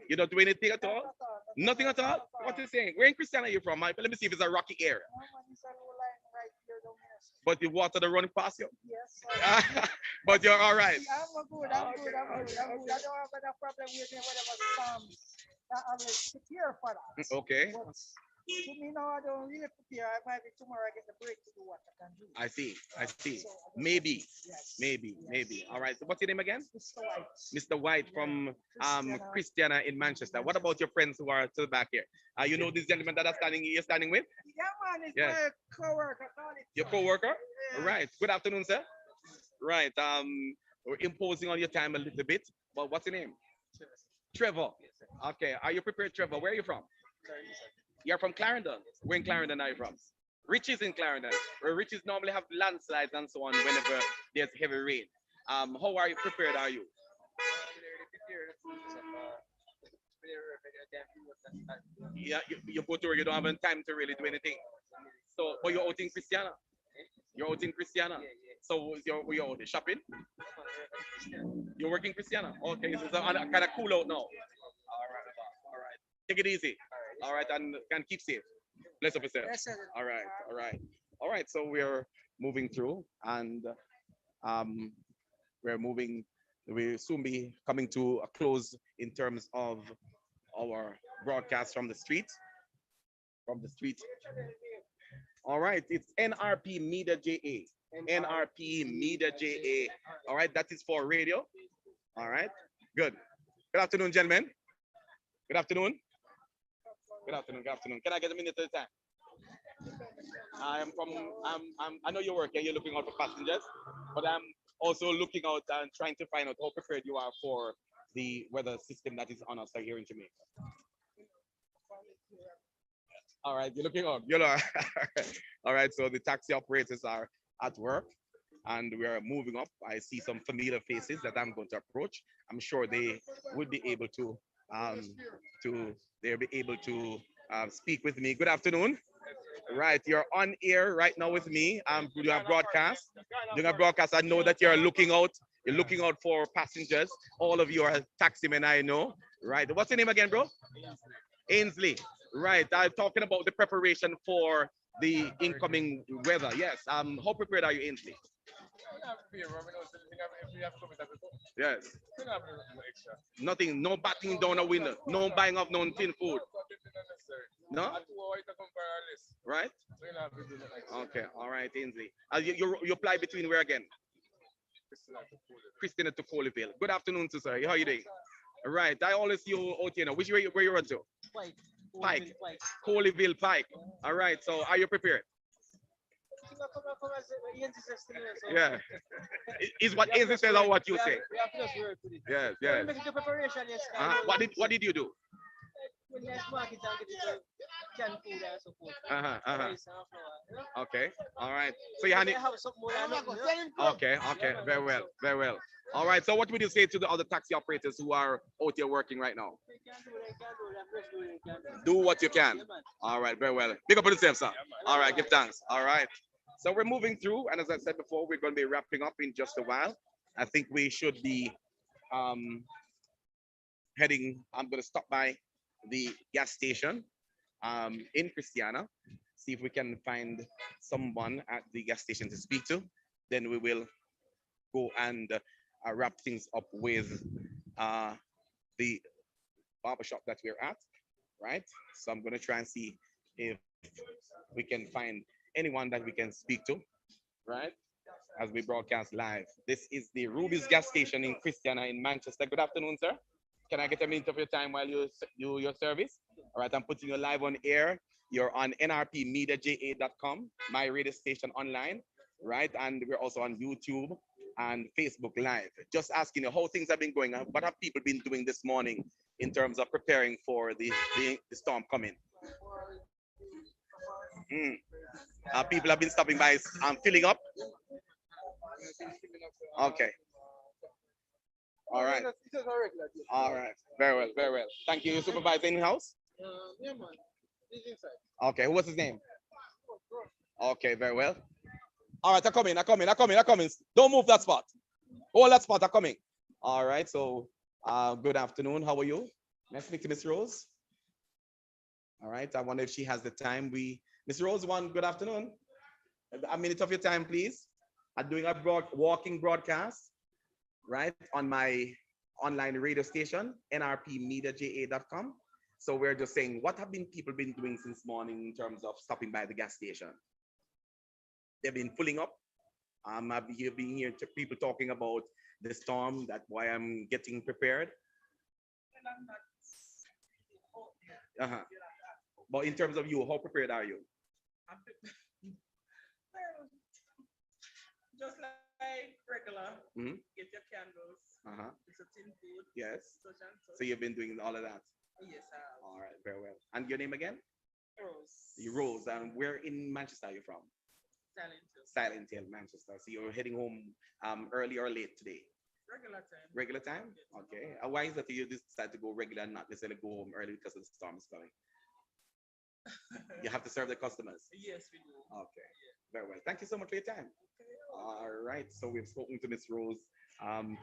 You don't do anything at all? Nothing at all? What you saying? Where in Christiana are you from? Let me see if it's a rocky area. But the water that running past you? Yes. But you're all right. I'm good. I don't have a problem with whatever storms. I will prepare for that. Okay. But to me now, I don't really prepare. I might be tomorrow I get the break to do what I can do. I see. Maybe. Yes. Maybe. All right. So what's your name again? Mr. White. Mr. White from Christiana in Manchester. What about your friends who are to the back here? You know this gentleman that you're standing with? Yeah, man, it's Yeah. my co-worker. Your co-worker? Yeah. Right. Good afternoon, sir. Right. We're imposing on your time a little bit. But what's your name? Trevor. Okay. Are you prepared, Trevor? Where are you from? You're from Clarendon. Where in Clarendon are you from? Riches in Clarendon. Where Riches normally have landslides and so on whenever there's heavy rain. How are you prepared? Are you? Yeah, you go to work, you don't have time to really do anything. So, but you're out in Christiana. You're out in Christiana. So you're out shopping. You're working Christiana. Okay, so it's kind of cool out now. All right. Take it easy. All right, and can keep safe. Bless up yourself. Yes, sir. All right. So we're moving through, and we'll soon be coming to a close in terms of our broadcast from the street. All right, it's NRP Media JA. NRP Media JA. All right, that is for radio. All right, good. Good afternoon, gentlemen. Good afternoon. Can I get a minute at a time? I know you work and you're looking out for passengers, but I'm also looking out and trying to find out how prepared you are for the weather system that is on us here in Jamaica. All right, you're looking out. All right, so the taxi operators are at work and we are moving up. I see some familiar faces that I'm going to approach. I'm sure they would be able to speak with me. Good afternoon. Right, you're on air right now with me. Doing a broadcast. I know that you're looking out. You're looking out for passengers. All of you are taximen, I know. Right. What's your name again, bro? Ainsley. Right. I'm talking about the preparation for the incoming weather. Yes. How prepared are you, Ainsley? Yes. Nothing. No batting down a window. No buying of no tin food. No. Right. Okay. All right, Ainsley. You apply between where again? Christina to Coleyville. Good afternoon, to sir. How are you doing? All right. I always see you out here now. Which way where you run to? Pike. Pike. Coleyville Pike. All right. So are you prepared? Yeah. Is what Ainsley says or what you say? We have to just work with it. Yes. We Yes. make the preparation, yes. What did you do? When let's market and get it canned food and so forth. Uh-huh. Rice and flour, you know? Okay. All right. So you had it. They have some more than nothing, you know? Okay. Okay. Very well. Very well. All right. So what would you say to the other taxi operators who are out here working right now? They can do what they can do, and just do what they can Do what you can. Yeah, man. All right. Very well. Big up on yourself, sir. All right. Give thanks. All right. So we're moving through, and as I said before, we're going to be wrapping up in just a while. I think we should be heading. I'm going to stop by the gas station in Christiana, see if we can find someone at the gas station to speak to. Then we will go and wrap things up with the barbershop that we're at, right? So I'm going to try and see if we can find anyone that we can speak to, right? As we broadcast live. This is the Ruby's gas station in Christiana in Manchester. Good afternoon, sir. Can I get a minute of your time while you do your service? All right, I'm putting you live on air. You're on nrpmediaja.com, my radio station online, right? And we're also on YouTube and Facebook Live. Just asking you how things have been going. What have people been doing this morning in terms of preparing for the storm coming? People have been stopping by. I'm filling up. Okay. All right. All right. Very well. Very well. Thank you. Supervisor in house. Yeah, man. He's inside. Okay. What's his name? Okay. Very well. All right. I'm coming. Don't move that spot. Hold that spot. I'm coming. All right. So, good afternoon. How are you? Nice to meet you, Miss Rose. All right. I wonder if she has the time. Miss Rose, good afternoon. A minute of your time, please. I'm doing a walking broadcast, right, on my online radio station, nrpmediaja.com. So we're just saying, what have people been doing since morning in terms of stopping by the gas station? They've been pulling up. I've been here to people talking about the storm. That's why I'm getting prepared. But in terms of you, how prepared are you? Just like regular, get your candles, get your tin food. Yes. Such and such. So you've been doing all of that. Yes, I have. All right, very well. And your name again? Rose. You Rose. And where in Manchester are you from? Silent Hill, Manchester. So you're heading home early or late today? Regular time. Regular time? Okay. Why is that you decide to go regular and not necessarily go home early because the storm is coming? You have to serve the customers. Yes, we do. Okay. Very well. Thank you so much for your time. All right. So we've spoken to Miss Rose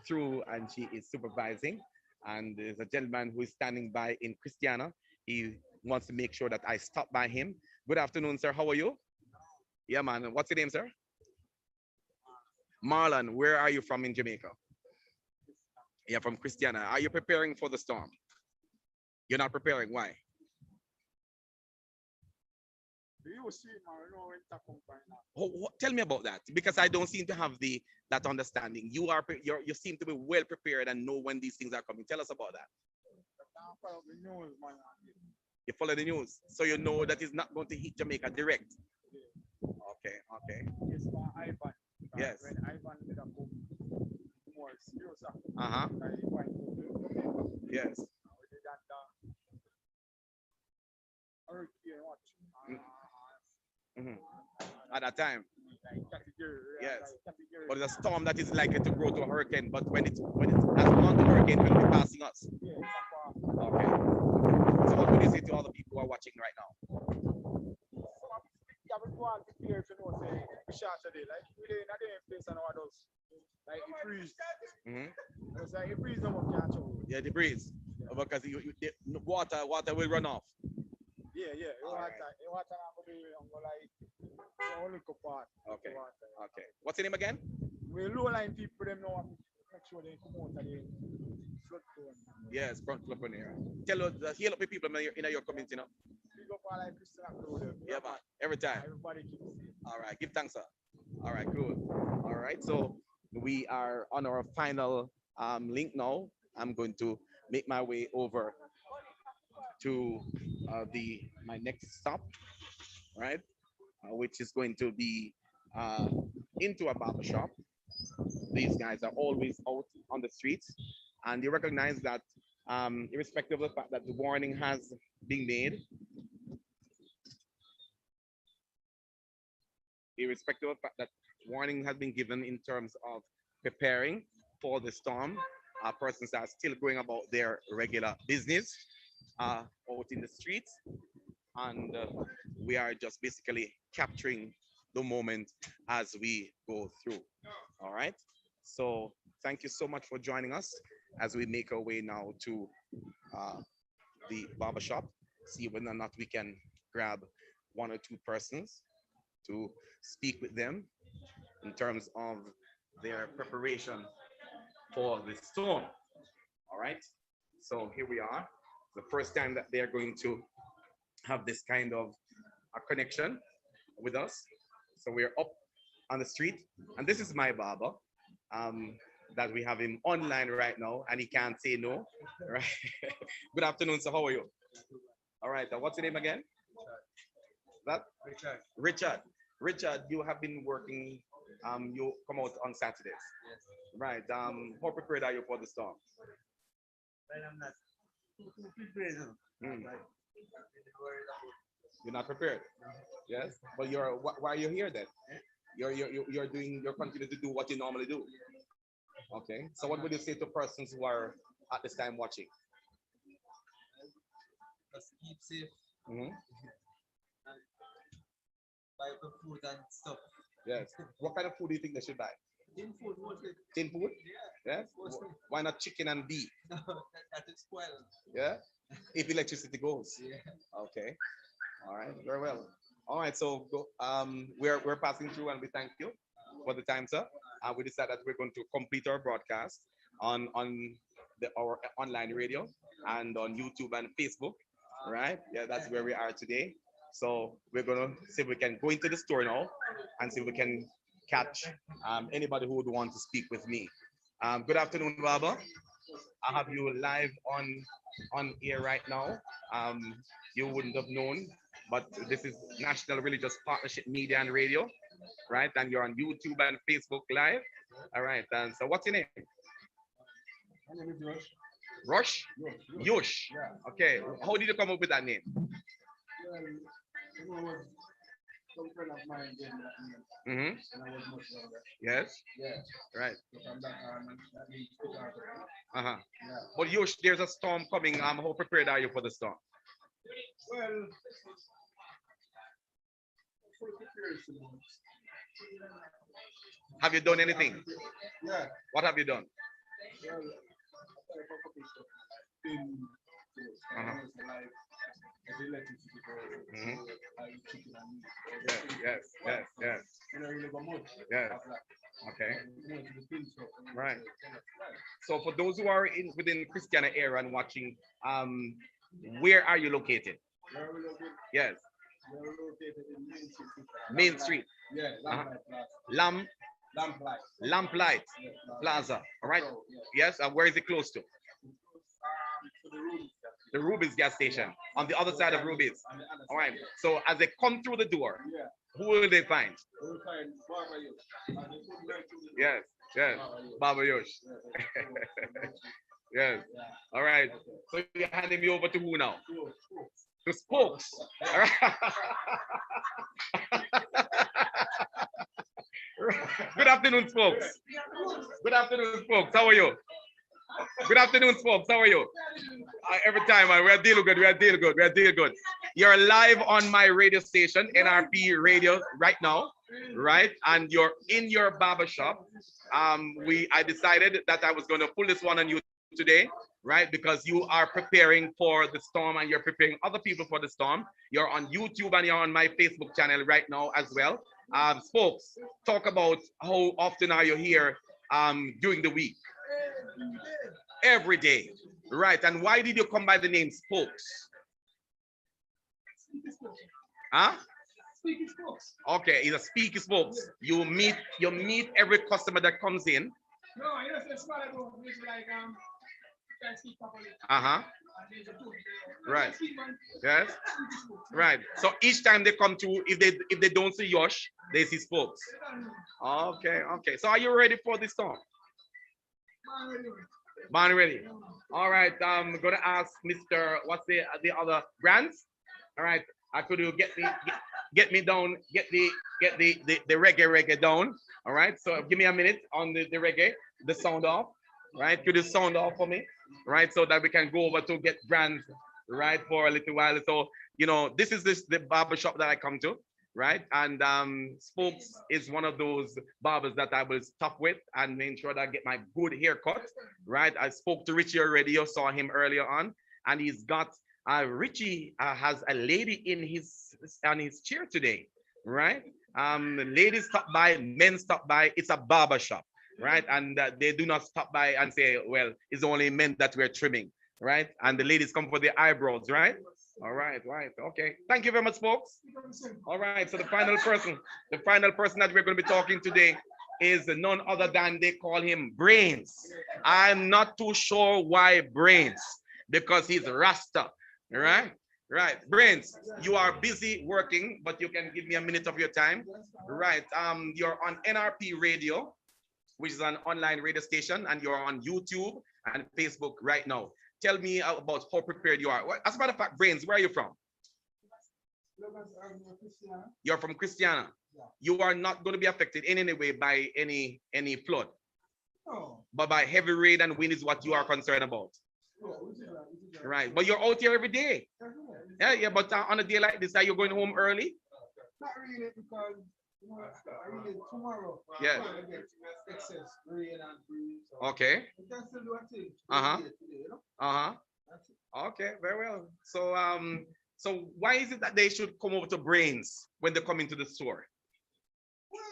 through, and she is supervising. And there's a gentleman who is standing by in Christiana. He wants to make sure that I stop by him. Good afternoon, sir. How are you? Yeah, man. What's your name, sir? Marlon. Where are you from in Jamaica? Yeah, from Christiana. Are you preparing for the storm? You're not preparing. Why? Tell me about that, because I don't seem to have that understanding. You seem to be well prepared and know when these things are coming. Tell us about that. You follow the news, so you know that it's not going to hit Jamaica direct. Okay. Yes. Yes. At that time. Yes. But it's a storm that is likely to grow to a hurricane, but when it has gone to hurricane, it will be passing us. Okay. So what would you say to all the people who are watching right now? Yeah, the breeze. Because the water will run off. Yeah, yeah. You All want right. to, I'm gonna like, only part. Okay. Okay. What's your name again? We low line people, them know, make sure they come out of the flood zone. Yes, front entrepreneur. Tell us, heal up the people in your community, now. Big up all like Christian Applaud. Yeah, man. Every time. Everybody keep safe. All right. Give thanks, sir. All right. Cool. All right. So we are on our final link now. I'm going to make my way over to my next stop, right? Which is going to be into a barber shop. These guys are always out on the streets, and you recognize that, irrespective of the fact that the warning has been made, irrespective of the fact that warning has been given in terms of preparing for the storm, persons are still going about their regular business out in the streets, and we are just basically capturing the moment as we go through. All right. So thank you so much for joining us as we make our way now to uh, the barbershop, see whether or not we can grab one or two persons to speak with them in terms of their preparation for the storm. All right. So here we are. The first time that they're going to have this kind of a connection with us. So we're up on the street, and this is my barber. That we have him online right now, and he can't say no. Right. Good afternoon. So how are you? All right. What's your name again? That Richard. Richard. Richard, you have been working. You come out on Saturdays. Yes. Right. How prepared are you for the storm? I'm not prepared. Mm. You're not prepared. Yes. But why are you here then? You're doing. You're continuing to do what you normally do. Okay. So what would you say to persons who are at this time watching? Just keep safe, Mhm. buy the food and stuff. Yes. What kind of food do you think they should buy? In food mostly. Tin food? Yeah, Yes. mostly. Why not chicken and beef? No, that is spoiled. Yeah. If electricity goes. Yeah. Okay. All right. Very well. All right. So we're passing through, and we thank you for the time, sir. We decided that we're going to complete our broadcast on our online radio and on YouTube and Facebook. Right? Yeah, that's where we are today. So we're gonna see if we can go into the store now and see if we can catch anybody who would want to speak with me. Good afternoon, Baba. I have you live on air right now. You wouldn't have known, but this is National Religious Partnership Media and Radio, right? And you're on YouTube and Facebook Live. All right. And so, what's your name? My name is Rush. Rush? Yush. Yeah. Okay. How did you come up with that name? Well, you know what? Some friend of mine gave me that name Mm-hmm. when I was much younger. Yes. Yeah. Right. So from that that means Uh-huh. yeah. But Yush, there's a storm coming. How prepared are you for the storm? Well, full preparation. Have you done anything? Yeah. What have you done? Well, I started for a couple stuff. Been like the electricity goes, Mhm. like chicken and meat. Yes. You know, really go much. Yes. After that. Okay. You know, to the thin stuff. Right. So for those who are within Christiana area and watching, where are you located? Where we located? Yes. We're located in Main Street. Main Street. Yeah, Lamplight Plaza. Lamp Lamplight. Lamplight Yeah, Plaza. All right. So, yeah. Yes. And where is it close to? To the room. The Ruby's gas station. On the other side of Ruby's. On the other All right. side, So as they come through the door, yeah. who will they find? We'll find Barbara you. And they put right through the door. Yes. Yes. Baba Yosh. Yes. All right. So you're handing me over to who now? To Spokes. All right. Good afternoon, folks. Good afternoon, folks. How are you? Good afternoon, folks. How are you? Every time, we are dealing good. We are dealing good. We are dealing good. You're live on my radio station, NRP Radio, right now, right? And you're in your barber shop. I decided that I was going to pull this one on you today right? Because you are preparing for the storm and you're preparing other people for the storm. You're on YouTube and you're on my Facebook channel right now as well. Folks, talk about how often are you here during the week? Every day, right? And why did you come by the name Spokes? Huh? Speaking spokes. Okay, it's a speaky spokes. You meet every customer that comes in. No, you know, it's not about this like can speak properly. Uh-huh. And there's a two. Right. Speak, man. Yes. Speaking spokes. Right. So each time they come to, if they don't see Yosh, they see spokes. Okay, okay. So are you ready for this song? Man, really. Man, ready? All right. I'm gonna ask Mr. What's the other brands? All right. Could you get me down? Get the reggae down. All right. So give me a minute on the reggae, the sound off. Right. Could you sound off for me? Right. So that we can go over to get brands. Right, for a little while. So this is the barber shop that I come to. Right, and Spokes is one of those barbers that I will stop with and make sure that I get my good haircut. Right, I spoke to Richie already. You saw him earlier on, and he's got Richie has a lady in his chair today. Right, ladies stop by, men stop by. It's a barber shop, right, and they do not stop by and say, well, it's only men that we're trimming, right, and the ladies come for the eyebrows, right. All right, right. Okay. Thank you very much, folks. All right. So the final person that we're going to be talking today is none other than they call him Brains. I'm not too sure why Brains, because he's a Rasta. Right? Right. Brains, you are busy working, but you can give me a minute of your time. Right. You're on NRP Radio, which is an online radio station, and you're on YouTube and Facebook right now. Tell me about how prepared you are. As a matter of fact, Brains, where are you from? You're from Christiana. You are not going to be affected in any way by any flood. Oh. But by heavy rain and wind is what you are concerned about. Right. But you're out here every day. Yeah. But on a day like this, are you going home early? Not really, because tomorrow. Yeah. Excess rain and breeze. Okay. We can still do a thing. Okay, very well. So why is it that they should come over to Brains when they come into the store? Well,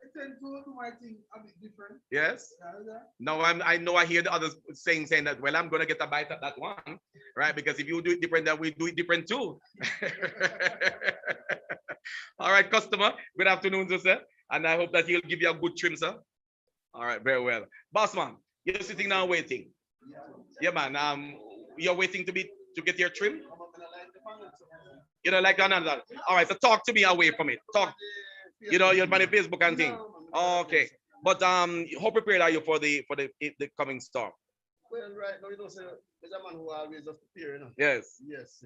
I tend to do my thing a bit different. Yes. Yeah. No, I know I hear the others saying that, well, I'm gonna get a bite at that one, right? Because if you do it different, then we do it different too. All right, customer. Good afternoon, sir. And I hope that he'll give you a good trim, sir. All right, very well. Boss man, you're sitting now waiting. Yeah, man. You're waiting to get your trim. You know, like another. All right, so talk to me away from it. Talk. You're on the Facebook and thing. Okay, but how prepared are you for the coming storm? Well, right now, there's a man who always just prepare, Yes. Yes,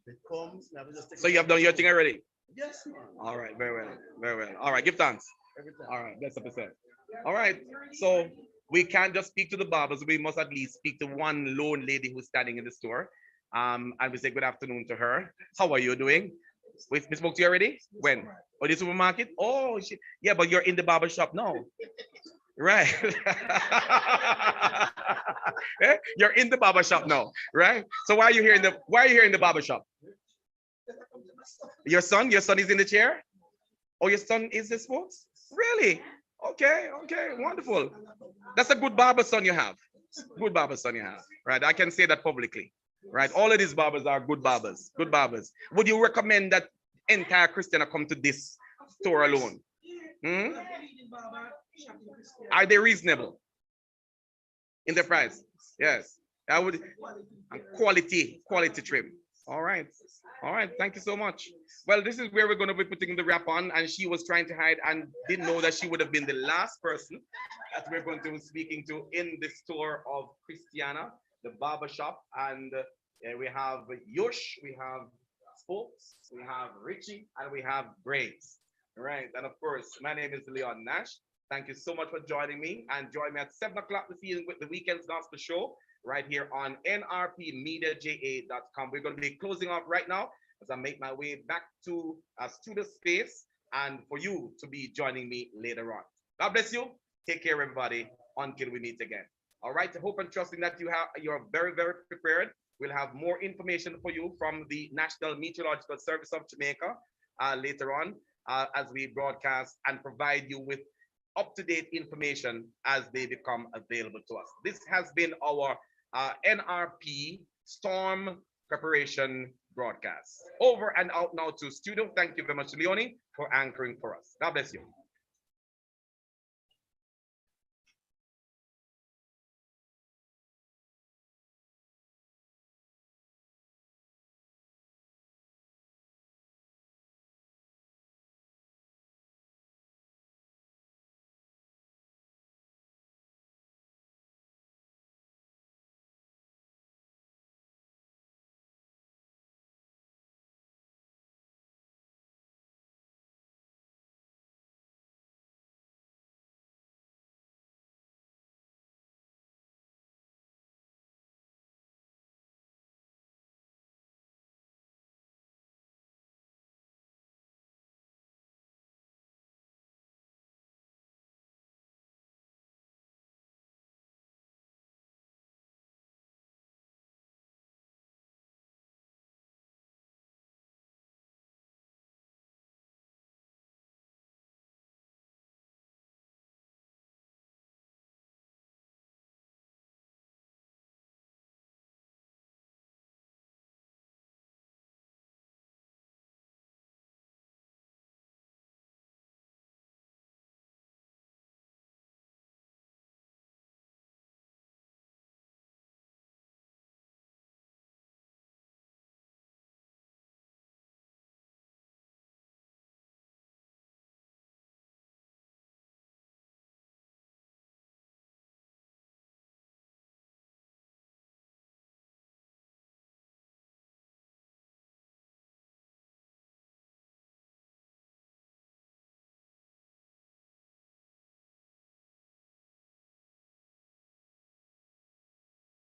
it comes. So you have done your thing already. Yes, man. All right, very well, very well. All right, give thanks. Every time. All right, that's what I said. All right, so we can't just speak to the barbers. We must at least speak to one lone lady who's standing in the store. And we say good afternoon to her. How are you doing? We spoke to you already? When? Oh, the supermarket? Oh, shit. Yeah, but you're in the barber shop now. Right. Yeah? You're in the barber shop now, right? So why are you here in the barber shop? Your son is in the chair? Oh, your son is the sports? Really? Okay, wonderful. That's a good barber son you have. Good barber son you have. Right. I can say that publicly. Right. All of these barbers are good barbers. Good barbers. Would you recommend that entire Christiana come to this store alone? Are they reasonable in the price? Yes. I would. And quality trim. All right. Thank you so much. Well, this is where we're going to be putting the wrap on, and she was trying to hide and didn't know that she would have been the last person that we're going to be speaking to in the store of Christiana, the barber shop. And we have Yush, we have Spokes, we have Richie, and we have Brains. Right. And of course, my name is Leon Nash. Thank you so much for joining me, and join me at 7 o'clock this evening with the Weekend's Gospel Show right here on nrpmediaja.com. We're going to be closing off right now as I make my way back to a studio space and for you to be joining me later on. God bless you. Take care, everybody, until we meet again. All right, hope and trusting that you're very, very prepared. We'll have more information for you from the National Meteorological Service of Jamaica later on as we broadcast and provide you with up-to-date information as they become available to us. This has been our NRP Storm Preparation broadcast. Over and out now to studio. Thank you very much, Leonie, for anchoring for us. God bless you.